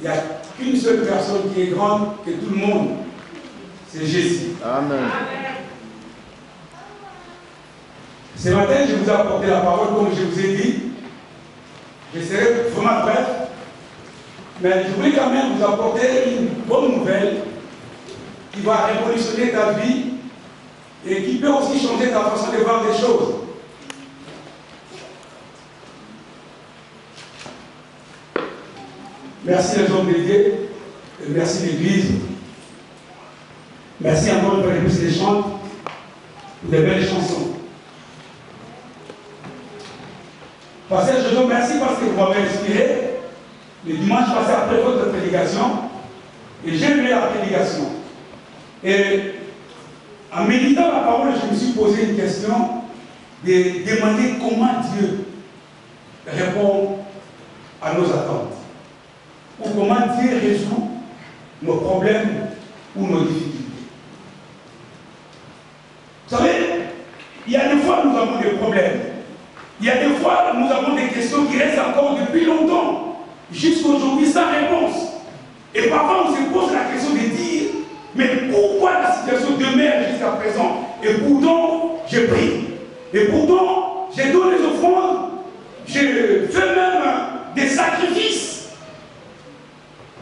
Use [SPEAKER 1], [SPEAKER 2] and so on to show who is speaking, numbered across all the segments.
[SPEAKER 1] il n'y a qu'une seule personne qui est grande que tout le monde. C'est Jésus.
[SPEAKER 2] Amen.
[SPEAKER 1] Ce matin, je vous ai apporté la parole, comme je vous ai dit. Je serai vraiment bref. Mais je voulais quand même vous apporter une bonne nouvelle qui va révolutionner ta vie et qui peut aussi changer ta façon de voir les choses. Merci les hommes de Dieu, et merci l'Église. Merci encore pour les plus des chants, pour des belles chansons. Pasteur Jojo, merci parce que vous m'avez inspiré. Le dimanche passé après votre prédication, et j'ai lu la prédication. Et en méditant la parole, je me suis posé une question de demander comment Dieu répond à nos attentes. Ou comment Dieu résout nos problèmes ou nos difficultés. Vous savez, il y a des fois nous avons des problèmes. Il y a des fois nous avons des questions qui restent encore depuis longtemps, jusqu'à aujourd'hui sans réponse. Et parfois on se pose la question de dire, mais pourquoi la situation demeure jusqu'à présent? Et pourtant, je prie. Et pourtant, je donne les offrandes. Je fais même des sacrifices.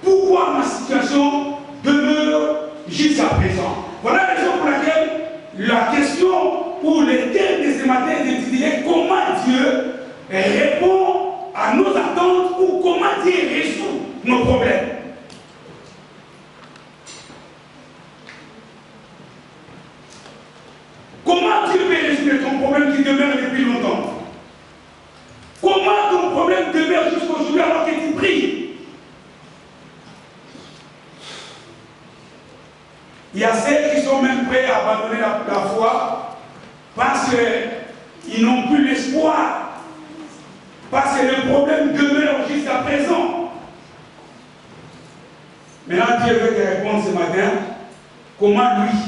[SPEAKER 1] Pourquoi ma situation demeure jusqu'à présent? Voilà la raison pour laquelle la question ou le thème de ce matin est d'intituler comment Dieu répond à nos attentes ou comment Dieu résout nos problèmes. Comment Dieu peut résoudre ton problème qui demeure depuis longtemps? Comment ton problème demeure jusqu'à aujourd'hui alors que tu pries? Il y a ceux qui sont même prêts à abandonner la foi parce qu'ils n'ont plus l'espoir, parce que le problème demeure jusqu'à présent. Maintenant, Dieu veut te répondre ce matin comment lui,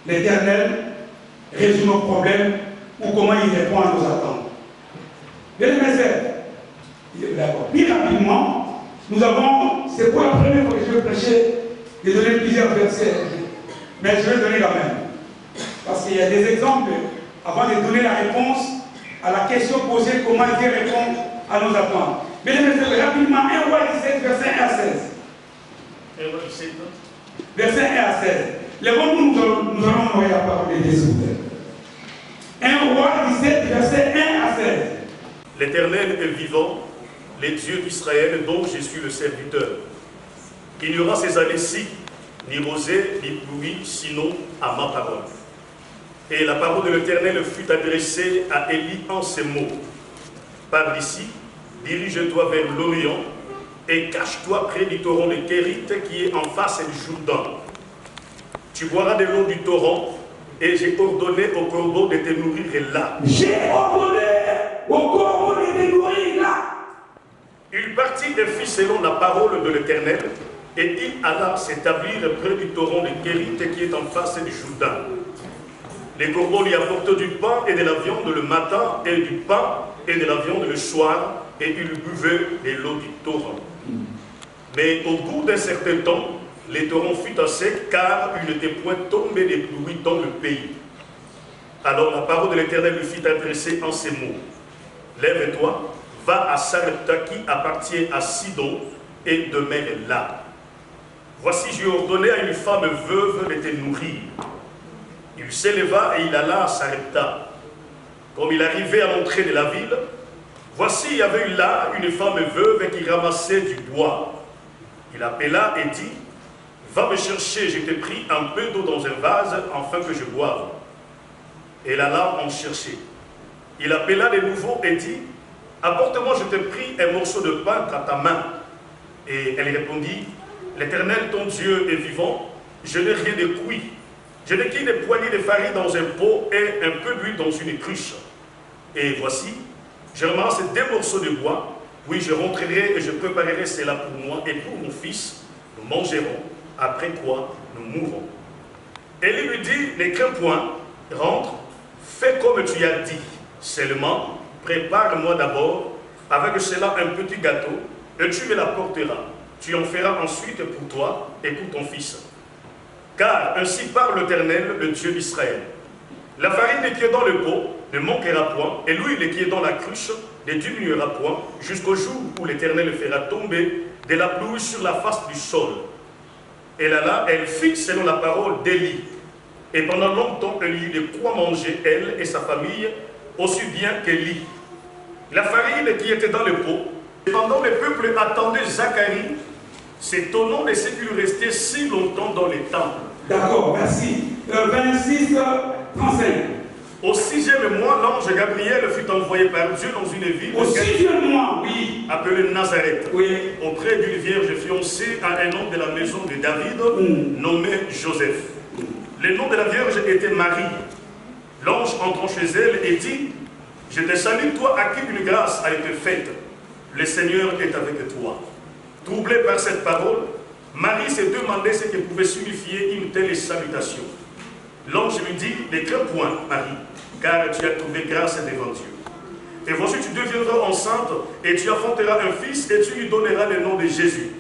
[SPEAKER 1] l'Éternel, résout nos problèmes ou comment il répond à nos attentes. Bien aimés sœurs, d'accord. Plus rapidement, nous avons, c'est pour la première fois que je vais prêcher, de donner plusieurs versets, mais je vais donner quand même. Parce qu'il y a des exemples, avant de donner la réponse à la question posée, comment Dieu répond à nos attentes. Bien aimés sœurs, rapidement, 1 Roi 17, verset 1 à 16.
[SPEAKER 3] 1 Roi 17,
[SPEAKER 1] verset 1 à 16. Les bons, nous allons envoyer la parole de Dieu, s'il vous plaît. 1 Roi 17, verset 1 à 16.
[SPEAKER 3] L'Éternel est vivant, les dieux d'Israël dont je suis le serviteur. Il n'y aura ces années-ci ni rosée ni pluie, sinon à ma parole. Et la parole de l'Éternel fut adressée à Élie en ces mots. Par d'ici, dirige-toi vers l'Orient et cache-toi près du torrent de Kérit qui est en face du Jourdain. Tu boiras de l'eau du torrent et j'ai ordonné au corbeau de te nourrir là.
[SPEAKER 1] J'ai ordonné au corbeau de te nourrir là.
[SPEAKER 3] Il partit et fit selon la parole de l'Éternel, et il alla s'établir près du torrent de Kérit qui est en face du Jourdain. Les corbeaux lui apportent du pain et de la viande le matin, et du pain et de la viande le soir, et il buvait de l'eau du torrent. Mais au bout d'un certain temps, le torrent fut à sec, car il n'était point tombé de pluie dans le pays. Alors la parole de l'Éternel lui fit adresser en ces mots. Lève-toi, va à Sarepta qui appartient à Sidon, et demeure là. Voici, j'ai ordonné à une femme veuve de te nourrir. Il s'éleva et il alla à Sarepta. Comme il arrivait à l'entrée de la ville, voici, il y avait eu là une femme veuve qui ramassait du bois. Il appela et dit, va me chercher, je t'ai pris un peu d'eau dans un vase, afin que je boive. Elle alla en chercher. Il appela de nouveau et dit, apporte-moi, je t'ai pris un morceau de pain à ta main. Et elle répondit, l'Éternel, ton Dieu, est vivant, je n'ai rien de cuit. Je n'ai qu'une poignée de farine dans un pot et un peu d'huile dans une cruche. Et voici, je ramasse 2 morceaux de bois, puis je rentrerai et je préparerai cela pour moi et pour mon fils. Nous mangerons, après quoi nous mourrons. Et il lui dit, ne crains point, rentre, fais comme tu as dit. Seulement, prépare-moi d'abord avec cela un petit gâteau, et tu me l'apporteras. tu en feras ensuite pour toi et pour ton fils. Car ainsi parle l'Éternel, le Dieu d'Israël. La farine qui est dans le pot ne manquera point, et l'huile qui est dans la cruche ne diminuera point, jusqu'au jour où l'Éternel fera tomber de la pluie sur la face du sol. Et là, elle fit selon la parole d'Élie. Et pendant longtemps, elle eut de quoi manger, elle et sa famille, aussi bien qu'Élie. La farine qui était dans le pot, pendant le peuple attendait Zacharie, s'étonnant de ce qu'il restait si longtemps dans les temples.
[SPEAKER 1] D'accord, merci. 26, 35.
[SPEAKER 3] Au 6e mois, l'ange Gabriel fut envoyé par Dieu dans une ville
[SPEAKER 1] Au 6e mois, oui.
[SPEAKER 3] appelée Nazareth,
[SPEAKER 1] Oui.
[SPEAKER 3] auprès d'une vierge fiancée à un homme de la maison de David, nommé Joseph. Le nom de la vierge était Marie. L'ange entrant chez elle et dit, « Je te salue, toi à qui une grâce a été faite. Le Seigneur est avec toi. » Troublée par cette parole, Marie se demandait ce que pouvait signifier une telle salutation. L'ange lui dit, « Ne crains point, Marie, car tu as trouvé grâce devant Dieu. Et voici, tu deviendras enceinte, et tu enfanteras un fils, et tu lui donneras le nom de Jésus.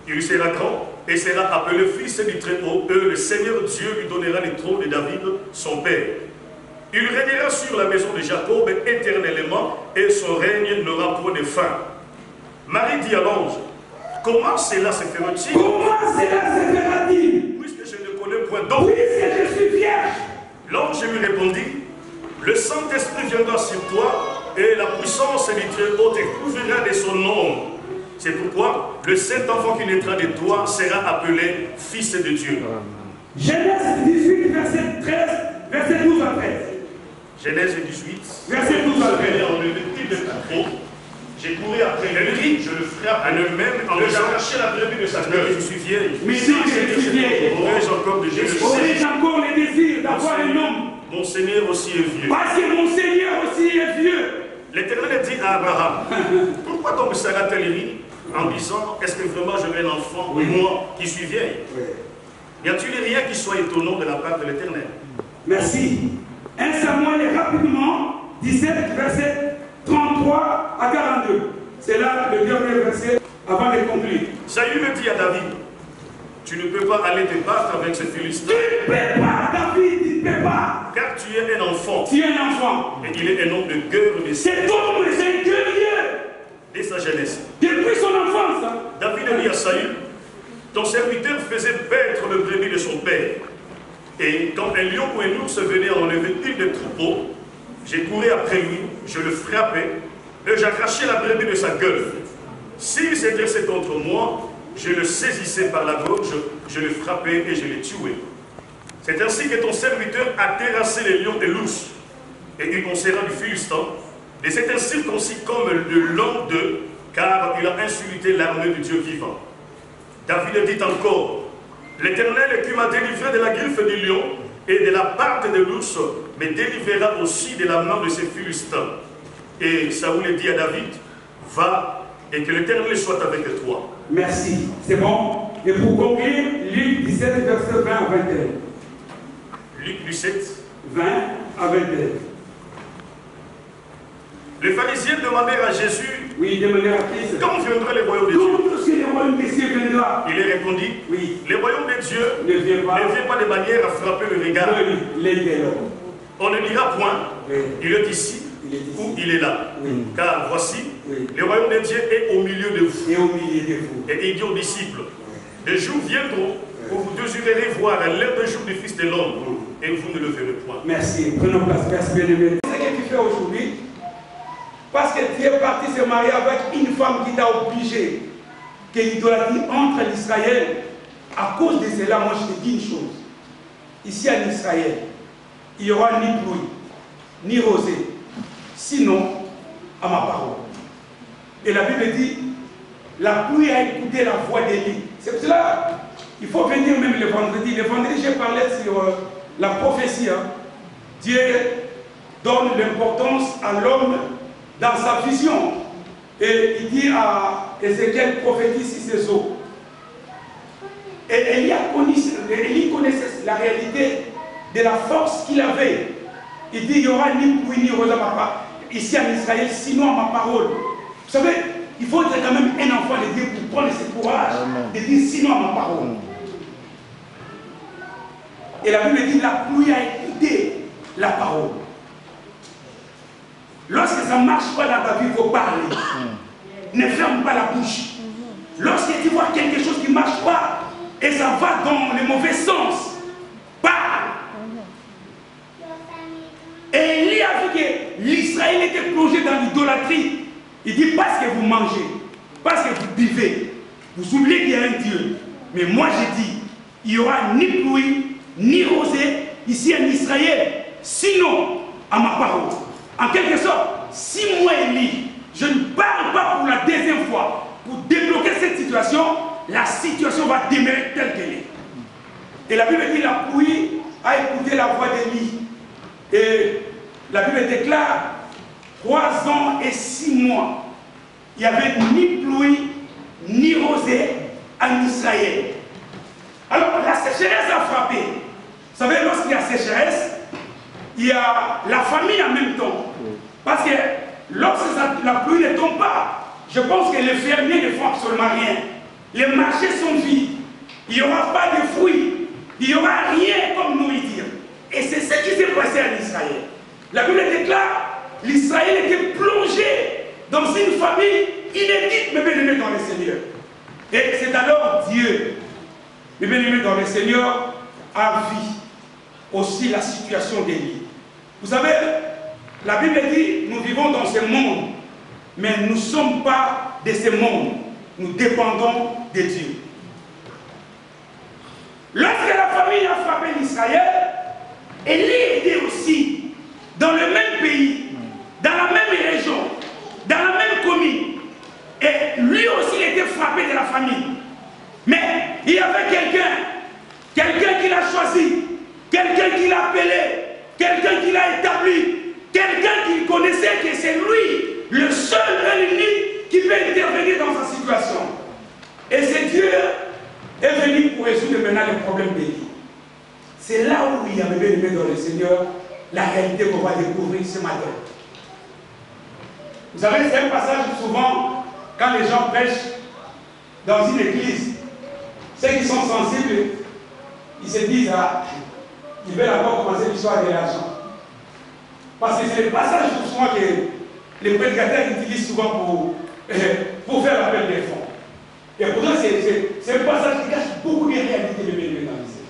[SPEAKER 3] Il sera grand, et sera appelé fils du Très-Haut, et le Seigneur Dieu lui donnera le trône de David, son père. Il régnera sur la maison de Jacob éternellement, et son règne n'aura point de fin. » Marie dit à l'ange, « Comment cela se fera-t-il?
[SPEAKER 1] Comment cela se fera-t-il?
[SPEAKER 3] Puisque je ne connais point d'homme.
[SPEAKER 1] Puisque je suis vierge. »
[SPEAKER 3] L'ange lui répondit, « Le Saint-Esprit viendra sur toi, et la puissance du Très-Haut te couvrira de son nom. C'est pourquoi le Saint-Enfant qui naîtra de toi sera appelé Fils de Dieu. »
[SPEAKER 1] Genèse 18, verset 13, verset 12 à 13.
[SPEAKER 3] Genèse 18,
[SPEAKER 1] Verset 12 à 13.
[SPEAKER 3] en le petit de trop. J'ai couru après lui, je le frappe à lui-même en lui arraché la brebis de sa gueule. Je suis vieille.
[SPEAKER 1] Mais si je suis vieille,
[SPEAKER 3] Aurais-je encore de Jésus?
[SPEAKER 1] aurais-je encore le désir d'avoir un homme?
[SPEAKER 3] Mon Seigneur aussi est vieux.
[SPEAKER 1] Parce que mon Seigneur aussi est vieux.
[SPEAKER 3] L'Éternel dit à Abraham, pourquoi donc Sarah-t-elle rit en disant, est-ce que vraiment j'aurai un enfant, moi qui suis vieille? N'y a-t-il rien qui soit étonnant de la part de l'Éternel?
[SPEAKER 1] Merci. 1 Samuel rapidement, 17, verset 33 à 42. C'est là le dernier verset avant de conclure.
[SPEAKER 3] Saül dit à David, tu ne peux pas aller te battre avec ce Philistin.
[SPEAKER 1] Tu ne peux pas, David, tu ne peux pas.
[SPEAKER 3] Car tu es un enfant.
[SPEAKER 1] Tu es un enfant.
[SPEAKER 3] Et il est un homme de guerre de
[SPEAKER 1] Cet homme est un guerrier.
[SPEAKER 3] dès sa jeunesse.
[SPEAKER 1] Depuis son enfance.
[SPEAKER 3] David dit à Saül, ton serviteur faisait paître le brebis de son père. Et quand un lion ou un ours venait enlever une des troupeaux, j'ai couru après lui, je le frappais, et j'arrachais la brebis de sa gueule. S'il s'est dressé contre moi, je le saisissais par la gorge, je le frappais et je le tuais. C'est ainsi que ton serviteur a terrassé les lions et l'ours, et il concernant du Philistin, de cet incirconcis comme de l'an d'eux, car il a insulté l'armée de Dieu vivant. David dit encore, l'Éternel qui m'a délivré de la griffe du lion et de la patte de l'ours, me délivrera aussi de la main de ces Philistins. Et Saoul dit à David, va et que l'Éternel soit avec toi.
[SPEAKER 1] Merci, c'est bon. Et pour conclure, Luc 17, verset 20 à 21.
[SPEAKER 3] Luc 17,
[SPEAKER 1] 20 à 21.
[SPEAKER 3] Les pharisiens demandèrent à Jésus,
[SPEAKER 1] Oui, de manière acquise.
[SPEAKER 3] quand viendra le royaume de Dieu?
[SPEAKER 1] Quand est-ce que le royaume des cieux viendra?
[SPEAKER 3] Il leur répondit,
[SPEAKER 1] Oui,
[SPEAKER 3] le royaume de Dieu
[SPEAKER 1] ne vient pas.
[SPEAKER 3] ne vient pas de manière à frapper le regard.
[SPEAKER 1] L'homme.
[SPEAKER 3] On ne dira point,
[SPEAKER 1] Oui.
[SPEAKER 3] il est ici
[SPEAKER 1] Il est ici.
[SPEAKER 3] ou il est là.
[SPEAKER 1] Oui.
[SPEAKER 3] Car voici,
[SPEAKER 1] Oui.
[SPEAKER 3] le royaume de Dieu est au milieu de vous.
[SPEAKER 1] Et au milieu de vous.
[SPEAKER 3] Et il dit aux disciples, des jours viendront où vous désirerez voir l'heure de jour du Fils de l'homme, et vous ne le verrez point.
[SPEAKER 1] Merci. Prenons place, merci bien-aimé. C'est ce que tu fais aujourd'hui. Parce que tu es parti se marier avec une femme qui t'a obligé que l'idolâtrie entre l'Israël. À cause de cela, moi je te dis une chose. Ici en Israël, il n'y aura ni pluie, ni rosée, sinon à ma parole. Et la Bible dit, la pluie a écouté la voix d'Élie. C'est pour cela il faut venir même le vendredi. Le vendredi, j'ai parlé sur la prophétie. Hein. Dieu donne l'importance à l'homme dans sa vision. Et il dit à Ézéchiel, prophétise sur ses eaux. Et Élie connaissait la réalité de la force qu'il avait. Il dit, il n'y aura ni pluie ni rose à ma part, ici en Israël, sinon à ma parole. Vous savez, il faut être quand même un enfant de Dieu pour prendre ce courage de dire sinon à ma parole. Et la Bible dit la pluie a écouté la parole. Lorsque ça ne marche pas dans ta vie, il faut parler. Ne ferme pas la bouche. Lorsque tu vois quelque chose qui ne marche pas et ça va dans le mauvais sens, parle. Et Élie a vu que l'Israël était plongé dans l'idolâtrie. Il dit parce que vous mangez, parce que vous buvez, vous oubliez qu'il y a un Dieu. Mais moi je dis, il n'y aura ni pluie, ni rosée ici en Israël, sinon à ma parole. En quelque sorte, si moi Élie, je ne parle pas pour la deuxième fois, pour débloquer cette situation, la situation va demeurer telle qu'elle est. Et la Bible dit la pluie a écouté la voix d'Élie. Et la Bible déclare 3 ans et 6 mois. Il n'y avait ni pluie, ni rosée en Israël. Alors la sécheresse a frappé. Vous savez, lorsqu'il y a sécheresse, il y a la famine en même temps. Parce que lorsque la pluie ne tombe pas, je pense que les fermiers ne font absolument rien. Les marchés sont vides. Il n'y aura pas de fruits. Il n'y aura rien comme nourriture. Et c'est ce qui s'est passé en Israël. La Bible déclare l'Israël était plongé dans une famille inédite, mes bien-aimés dans le Seigneur. Et c'est alors Dieu, mes bien-aimés dans le Seigneur, a vu aussi la situation d'Élie. Vous savez, la Bible dit, nous vivons dans ce monde, mais nous ne sommes pas de ce monde. Nous dépendons de Dieu. Lorsque la famille a frappé l'Israël, Élie était aussi dans le même pays, dans la même région, dans la même commune. Et lui aussi il était frappé de la famille. Mais il y avait quelqu'un qui l'a choisi, quelqu'un qui l'a appelé, quelqu'un qui l'a établi, quelqu'un qui connaissait que c'est lui, le seul et l'unique qui peut intervenir dans sa situation. Et c'est Dieu est venu pour résoudre maintenant le problème d'Élie. C'est là où il y a bien aimé dans le Seigneur la réalité qu'on va découvrir ce matin. Vous savez, c'est un passage souvent, quand les gens prêchent dans une église, ceux qui sont sensibles, ils se disent, ah, ils veulent encore commencer l'histoire de l'argent. Parce que c'est le passage souvent que les prédicateurs utilisent souvent pour faire l'appel des fonds. Et pourtant, c'est un passage qui cache beaucoup de réalités de mes dans l'Israël.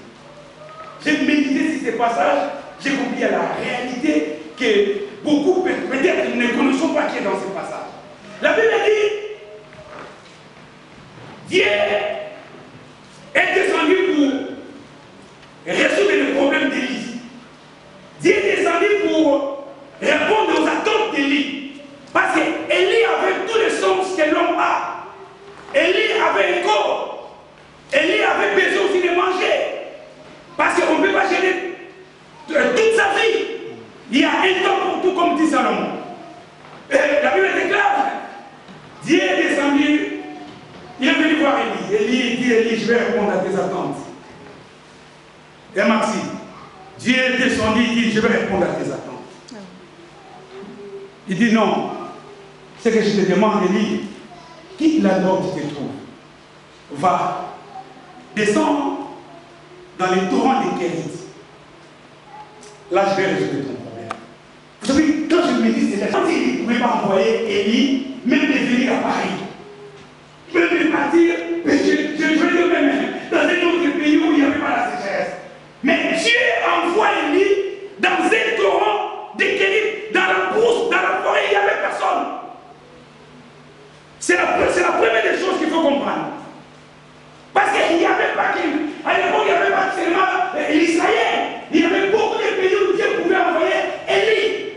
[SPEAKER 1] J'ai médité sur ces passages, j'ai compris à la réalité que beaucoup peut-être ne connaissons pas qui est dans ces passages. La Bible dit, Dieu est descendu pour résoudre le problème d'Élie. Dieu est descendu pour répondre aux attentes d'Élie. Parce qu'Élie avait tout le sens que l'homme a. Élie avait un corps. Élie avait besoin aussi de manger. Parce qu'on ne peut pas gérer toute sa vie. Il y a un temps pour tout, comme dit Salomon. La Bible déclare, Dieu est descendu, il est venu voir Élie. Élie dit, Élie, je vais répondre à tes attentes. Et Maxime, Dieu est descendu, il dit, je vais répondre à tes attentes. Il dit, non, ce que je te demande, Élie, quitte la où tu te trouves. Va, descends dans les torrents des Kérites. Là, je vais résoudre ton problème. Vous savez, quand je me dis, c'est quand il ne pouvait pas envoyer Élie, même de venir à Paris, même de partir, mais je vais dire même dans un autre pays où il n'y avait pas la sécheresse. Mais Dieu envoie Élie dans un torrent des Kérites, dans la brousse, dans la forêt, il n'y avait personne. C'est la première des choses qu'il faut comprendre. Parce qu'il n'y avait pas, à l'époque, il n'y avait pas seulement l'Israël. Il y avait beaucoup de pays où Dieu pouvait envoyer Élie.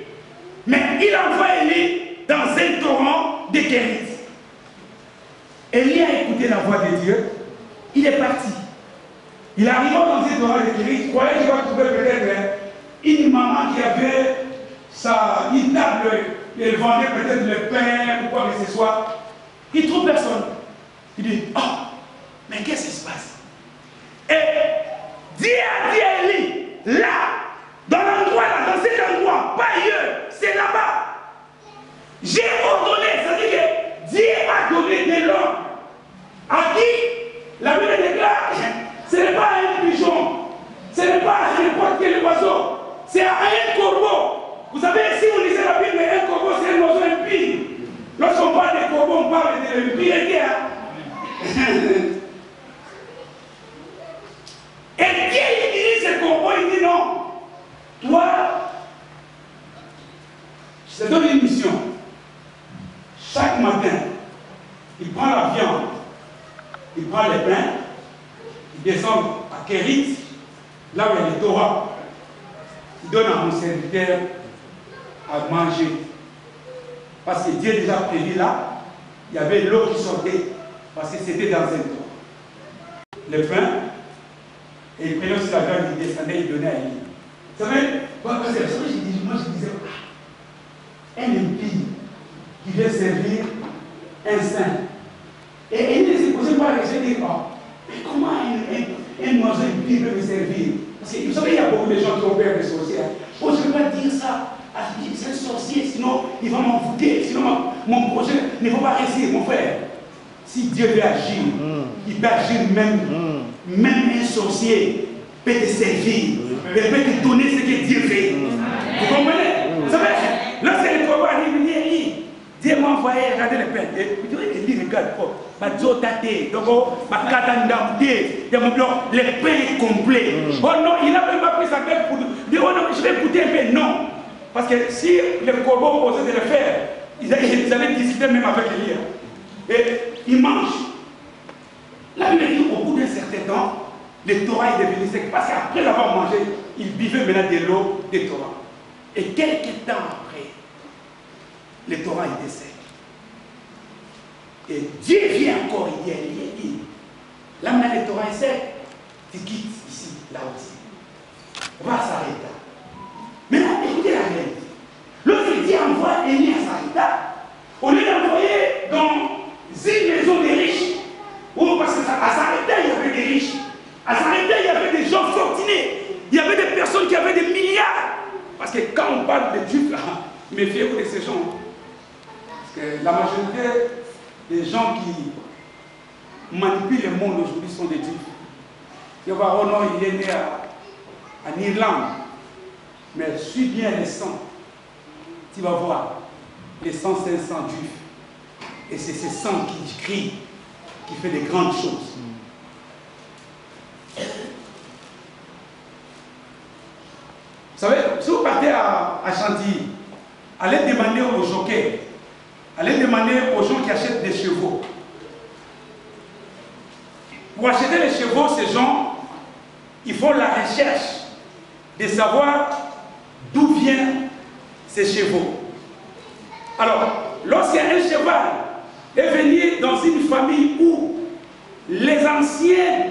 [SPEAKER 1] Mais il envoie Élie dans un torrent de Kérites. Élie a écouté la voix de Dieu. Il est parti. Il arrive dans un torrent de Kérites. Il croyait qu'il va trouver peut-être une maman qui avait une table. Elle vendait peut-être le pain ou quoi que ce soit. Il ne trouve personne. Il dit, oh, mais qu'est-ce qui se passe? Et Dieu a dit à Élie, là, dans l'endroit, là, dans cet endroit, pas ailleurs, c'est là-bas. J'ai ordonné, c'est-à-dire que Dieu a mission. Chaque matin, il prend la viande, il prend les pains, il descend à Kérit, là où il y a les Torah. Il donne à mon serviteur à manger. Parce que Dieu déjà prévu là, il y avait l'eau qui sortait, parce que c'était dans un Torah. Le pain, et il prenait aussi la viande, il descendait, il donnait à Élie. Vous savez, moi je disais, un impie qui veut servir un saint. Et il s'est posé par la question, il dit, mais comment un oiseau impie peut me servir? Parce que vous savez, il y a beaucoup de gens qui ont peur des sorciers. Oh, je ne peux pas dire ça. C'est un sorcier, sinon il va m'en foutre. Sinon mon projet ne va pas réussir, mon frère. Si Dieu veut agir, il peut agir même. Même un sorcier peut te servir. Il peut te donner ce que Dieu fait. Vous comprenez? Vous savez, lorsque le combat arrive, il dit, Dieu m'a envoyé regarder le pain. Il dit, regarde, le pain est complet. Oh non, il n'a même pas pris sa tête pour dire, oh non, je vais goûter un peu. Non. Parce que si le corbeau osait de le faire, ils allaient discuter même avec Élie. Et ils mangent. La Bible dit, au bout d'un certain temps, le Torah est devenu sec. Parce qu'après l'avoir mangé, ils buvaient maintenant de l'eau des Torah. Et quelques temps après, le Torah était sec. Et Dieu vient encore, il dit, là maintenant le Torah est sec, tu quittes ici, là aussi. Va à Sarepta. Maintenant, écoutez la réalité. Lorsque Dieu envoie Élie à Sarepta, on est envoyé dans une maison des riches. Oh, parce qu'à Sarepta, il y avait des riches. À Sarepta, il y avait des gens fortunés. Il y avait des personnes qui avaient des milliards. Parce que quand on parle de Juifs, méfiez-vous de ces gens. Parce que la majorité des gens qui manipulent le monde aujourd'hui sont des Juifs. Tu vas oh non, il est né en Irlande. Mais suis bien les sangs. Tu vas voir, les sangs, c'est un sang juif. Et c'est ce sang qui crie, qui fait des grandes choses. Vous savez, si vous partez à Chantilly, allez demander aux jockeys, allez demander aux gens qui achètent des chevaux. Pour acheter les chevaux, ces gens, ils font la recherche de savoir d'où viennent ces chevaux. Alors, lorsqu'un cheval est venu dans une famille où les anciens,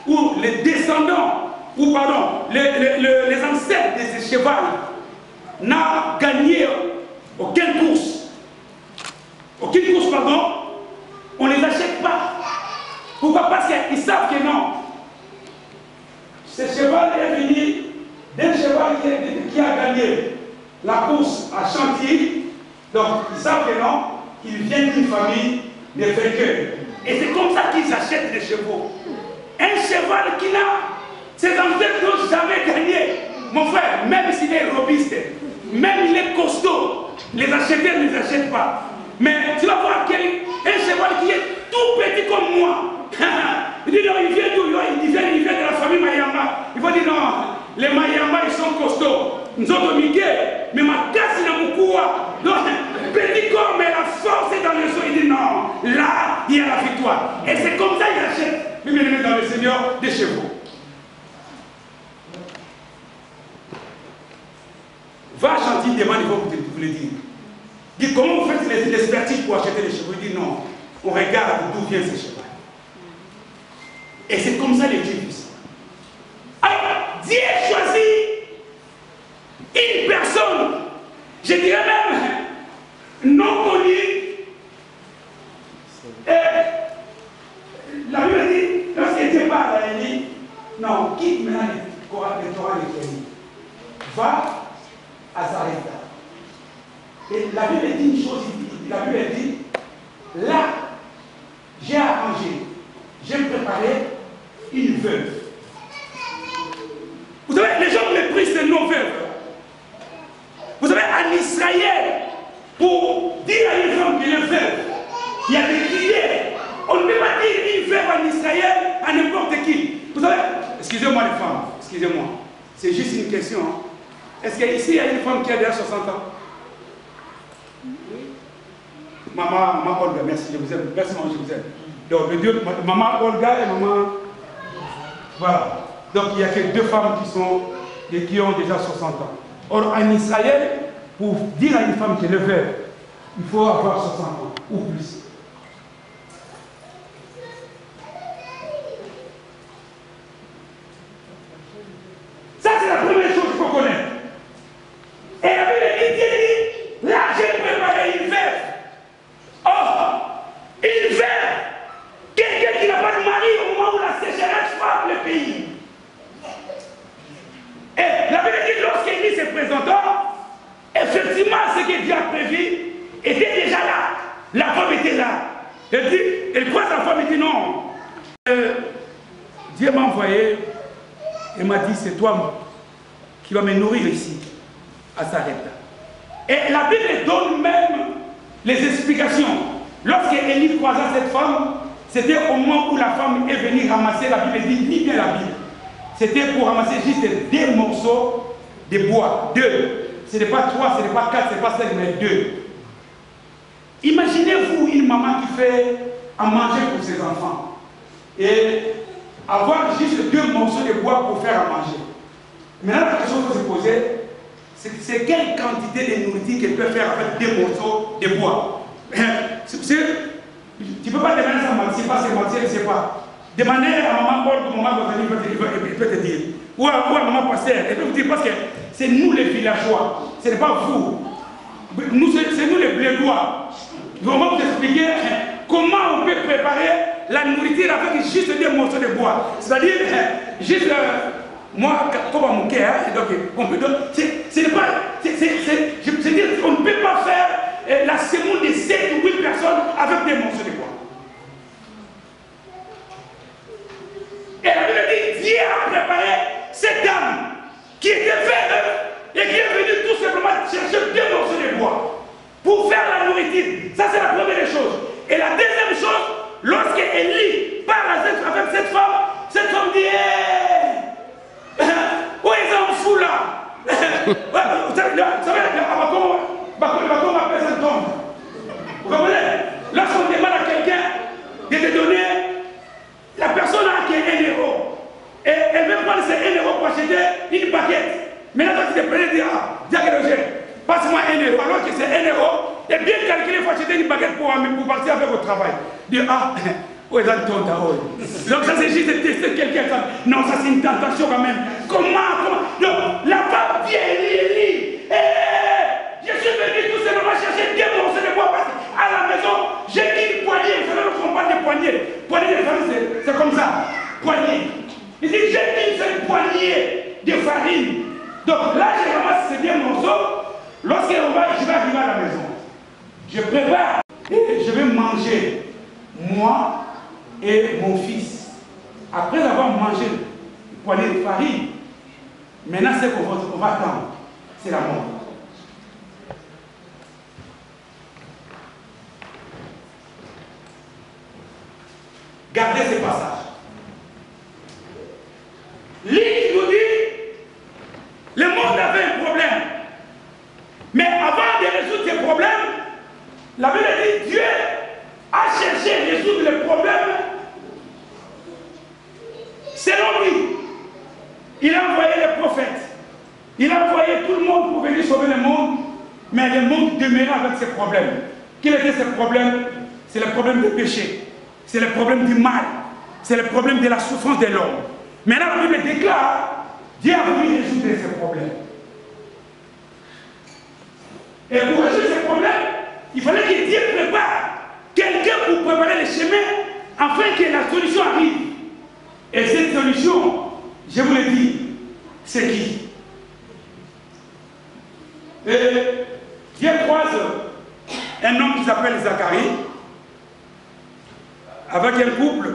[SPEAKER 1] ou les descendants, ou pardon, les ancêtres de ce cheval n'ont gagné aucune course, pardon, on ne les achète pas. Pourquoi? Parce qu'ils savent que non. Ce cheval est venu d'un cheval qui a gagné la course à Chantilly. Donc, ils savent que non, qu'il vient d'une famille de vainqueurs. Et c'est comme ça qu'ils achètent des chevaux. Un cheval qui n'a, ses ancêtres n'ont jamais gagné. Mon frère, même s'il est robuste, même il est costaud, les acheteurs ne les achètent pas. Mais tu vas voir un cheval qui est tout petit comme moi. Il dit non, il vient d'où? Il vient de la famille Mayamba. Il va dire non, les Mayamba ils sont costauds. Nous autres Miguel, mais ma casse n'a beaucoup. Donc, petit corps, mais la force est dans le sol. Il dit non, là, il y a la victoire. Et c'est comme ça qu'il achète, même dans le Seigneur, des chevaux. Va à Chantilly, demande, il va vous le dire. Dit comment vous faites l'expertise pour acheter les chevaux? Il dit non, on regarde d'où vient ces chevaux. Et c'est comme ça les Dieu font. Alors, Dieu choisit une personne, je dirais même non connue. Et la Bible dit, lorsqu'il Dieu parle à Élie, non, quitte maintenant le Torah de Élie. Va à Zarepta. Et la Bible dit une chose, la Bible dit, là, j'ai arrangé, j'ai préparé une veuve. Vous savez, les gens méprisent ces non-veuves. Vous savez, en Israël, pour dire à une femme qu'elle est veuve, il y a des critères. On ne peut pas dire une veuve en Israël à n'importe qui. Vous savez, excusez-moi les femmes, excusez-moi. C'est juste une question. Est-ce qu'ici, il y a une femme qui a déjà 60 ans? Maman Olga, merci, je vous aime. Merci, maman, je vous aime. Donc, les deux, maman Olga et maman. Voilà. Donc, il n'y a que deux femmes qui ont déjà 60 ans. Or, en Israël, pour dire à une femme qu'elle est veuve, il faut avoir 60 ans ou plus. Ça, c'est la première chose qu'il faut connaître. Et la Bible dit, là, j'ai préparé une veuve. Or, une veuve, quelqu'un qui n'a pas de mari au moment où la sécheresse frappe le pays. Et la Bible dit, lorsqu'Élie se présentant, effectivement, ce que Dieu a prévu était déjà là. La femme était là. Elle croise la femme et dit non. Dieu m'a envoyé et m'a dit c'est toi qui vas me nourrir ici, à Sarepta. Et la Bible donne même les explications. Lorsque Élie croisa cette femme, c'était au moment où la femme est venue ramasser, la Bible dit, lis bien la Bible. C'était pour ramasser juste des morceaux de bois, deux. Ce n'est pas 3, ce n'est pas 4, ce n'est pas 5, mais 2. Imaginez-vous une maman qui fait à manger pour ses enfants et avoir juste 2 morceaux de bois pour faire à manger. Maintenant, la question qu'il faut se poser, c'est quelle quantité de nourriture qu'elle peut faire avec 2 morceaux de bois. Tu ne peux pas demander ça à Mathieu, parce que Mathieu ne sait pas. Demandez à maman Paul, maman Rosalie, il peut te dire. Ou à maman Pasteur, elle peut vous dire, parce que c'est nous les villageois, ce n'est pas vous. C'est nous les blédois. On va vous expliquer comment on peut préparer la nourriture avec juste 2 morceaux de bois. C'est-à-dire, juste, moi, comme à mon cœur, donc on peut donner. Ce n'est pas. Je veux dire, on ne peut pas faire la semoule de 7 ou 8 personnes avec 2 morceaux de bois. Et la Bible dit, Dieu a préparé cette dame qui était veuve et qui est venue tout simplement chercher 2 morceaux de bois pour faire la nourriture. Ça, c'est la première chose. Et la deuxième chose, lorsque Élie parle avec cette femme dit où est en fou là? Vous savez, Bakom appelle ça tombe. Vous comprenez? Lorsqu'on demande à quelqu'un de te donner, la personne a qui est 1 euro. Et elle veut prendre ces 1 euro pour acheter une baguette. Maintenant, toi, tu te prenais et dis, ah, passe-moi 1 euro. Alors que c'est 1 euro, et bien calculé, il faut acheter une baguette pour partir avec au travail. Dis, ah, où est la tonte? Donc, ça, c'est juste de tester quelqu'un. Non, ça, c'est une tentation quand même. Comment? Donc, la femme vient, Élie. Je suis venu tout simplement chercher 2 morceaux de bois parce qu'à la maison, j'ai dit une poignée. Vous savez, on parle de poignée. Poignée de farine, c'est comme ça. Poignée. Il dit, j'ai une seule poignée de farine. Donc là, je ramasse ces 2 morceaux. Je vais arriver à la maison. Je prépare et je vais manger, moi et mon fils. Après avoir mangé une poignée de farine, maintenant, c'est qu'on va attendre. C'est la mort. Gardez ces passages. L'île nous dit, le monde avait un problème. Mais avant de résoudre ces problèmes, la Bible dit, Dieu a cherché à résoudre les problèmes selon lui. Il a envoyé les prophètes. Il a envoyé tout le monde pour venir sauver le monde. Mais le monde demeurait avec ses problèmes. Quels étaient ces problèmes? C'est le problème du péché. C'est le problème du mal. C'est le problème de la souffrance de l'homme. Maintenant, la Bible déclare, Dieu a voulu résoudre ces problèmes. Et pour résoudre ces problèmes, il fallait que Dieu prépare quelqu'un pour préparer le chemin afin que la solution arrive. Et cette solution, je vous le dis, c'est qui? Et Dieu croise un homme qui s'appelle Zacharie avec un couple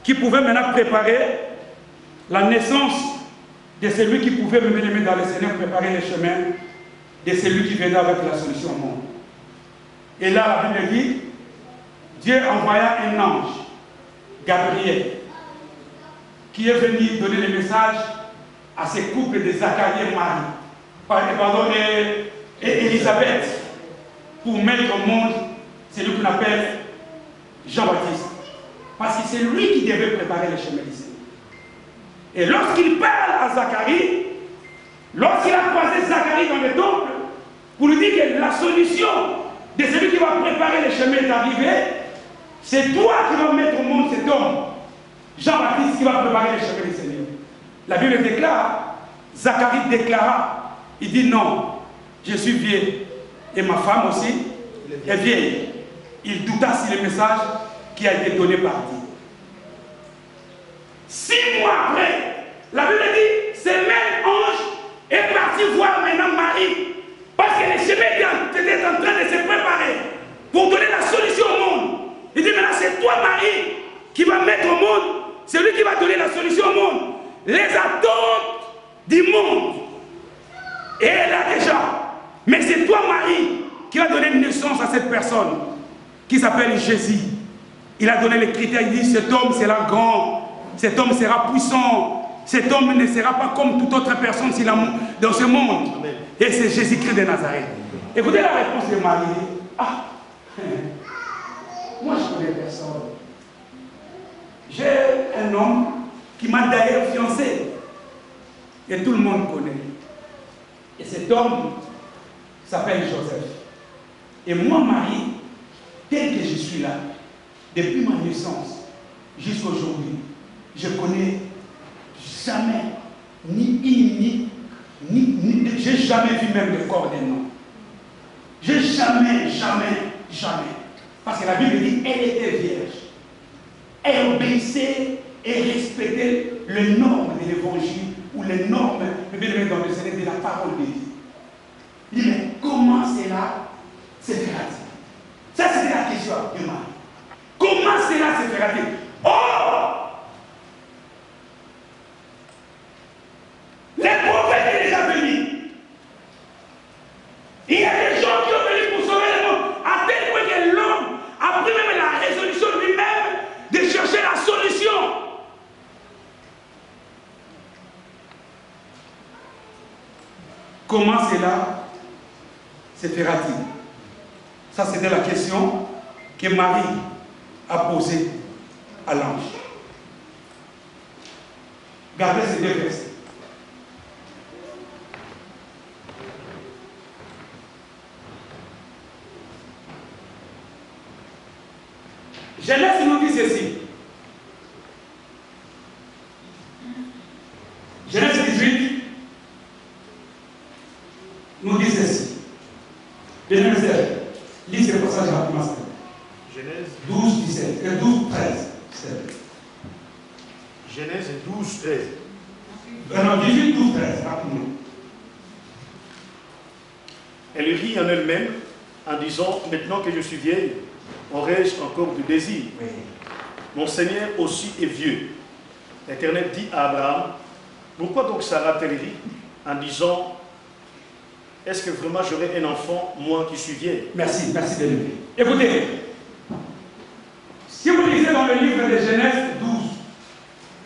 [SPEAKER 1] qui pouvait maintenant préparer la naissance de celui qui pouvait me mener dans le Seigneur, préparer le chemin de celui qui venait avec la solution au monde. Et là, la Bible dit, Dieu envoya un ange, Gabriel, qui est venu donner le message à ce couple de Zacharie et Marie, pardon, et Élisabeth. pour mettre au monde celui qu'on appelle Jean-Baptiste. Parce que c'est lui qui devait préparer le chemin du Seigneur. Et lorsqu'il parle à Zacharie, lorsqu'il a croisé Zacharie dans le temple, pour lui dire que la solution de celui qui va préparer le chemin est arrivée, c'est toi qui vas mettre au monde cet homme, Jean-Baptiste, qui va préparer le chemin du Seigneur. La Bible déclare, Zacharie déclara, il dit non, je suis vieux, et ma femme aussi est vieille. Il douta sur le message qui a été donné par Dieu. 6 mois après, la Bible dit, ce même ange est parti voir maintenant Marie. Parce que le chemin était en train de se préparer pour donner la solution au monde. Il dit maintenant c'est toi Marie qui va mettre au monde, c'est lui qui va donner la solution au monde. Les attentes du monde. Et elle a déjà. Mais c'est toi Marie qui va donner naissance à cette personne qui s'appelle Jésus. Il a donné les critères, il dit cet homme sera grand, cet homme sera puissant, cet homme ne sera pas comme toute autre personne dans ce monde. Amen. Et c'est Jésus-Christ de Nazareth. Écoutez la réponse de Marie. Ah, moi je connais personne. J'ai un homme qui m'a d'ailleurs fiancé. Et tout le monde connaît. Et cet homme s'appelle Joseph. Et moi, Marie, tel que je suis là, depuis ma naissance jusqu'à aujourd'hui, je connais jamais ni j'ai jamais vu même le corps d'un homme. J'ai jamais. Parce que la Bible dit, elle était vierge. Elle obéissait et respectait les normes de l'évangile ou les normes, dans le Seigneur, de la parole de Dieu. Il dit, mais comment cela se fera-t-il? Ça, c'était la question de Marie. Comment cela se fera-t-il? Oh! Les prophètes sont déjà venus. Il y a des gens qui ont venu pour sauver le monde, à tel point que l'homme a pris même la résolution lui-même de chercher la solution. Comment cela se fera-t-il? Ça, c'était la question que Marie a posée à l'ange. Gardez ces deux versets. Genèse nous dit ceci. Genèse 18 nous dit ceci. Genèse, lis ce passage rapidement.
[SPEAKER 3] Genèse
[SPEAKER 1] 12, 17, 12, 13.
[SPEAKER 3] Genèse 12, 13.
[SPEAKER 1] Non, 18, 12, 13, rapidement.
[SPEAKER 3] Elle rit en elle-même en disant, maintenant que je suis vieille, aurais-je encore du désir? Oui. Mon Seigneur aussi est vieux. L'Éternel dit à Abraham, pourquoi donc Sarah t-elle rit en disant, est-ce que vraiment j'aurai un enfant, moi qui suis vieille? Merci de lever.
[SPEAKER 1] Écoutez, si vous lisez dans le livre de Genèse 12,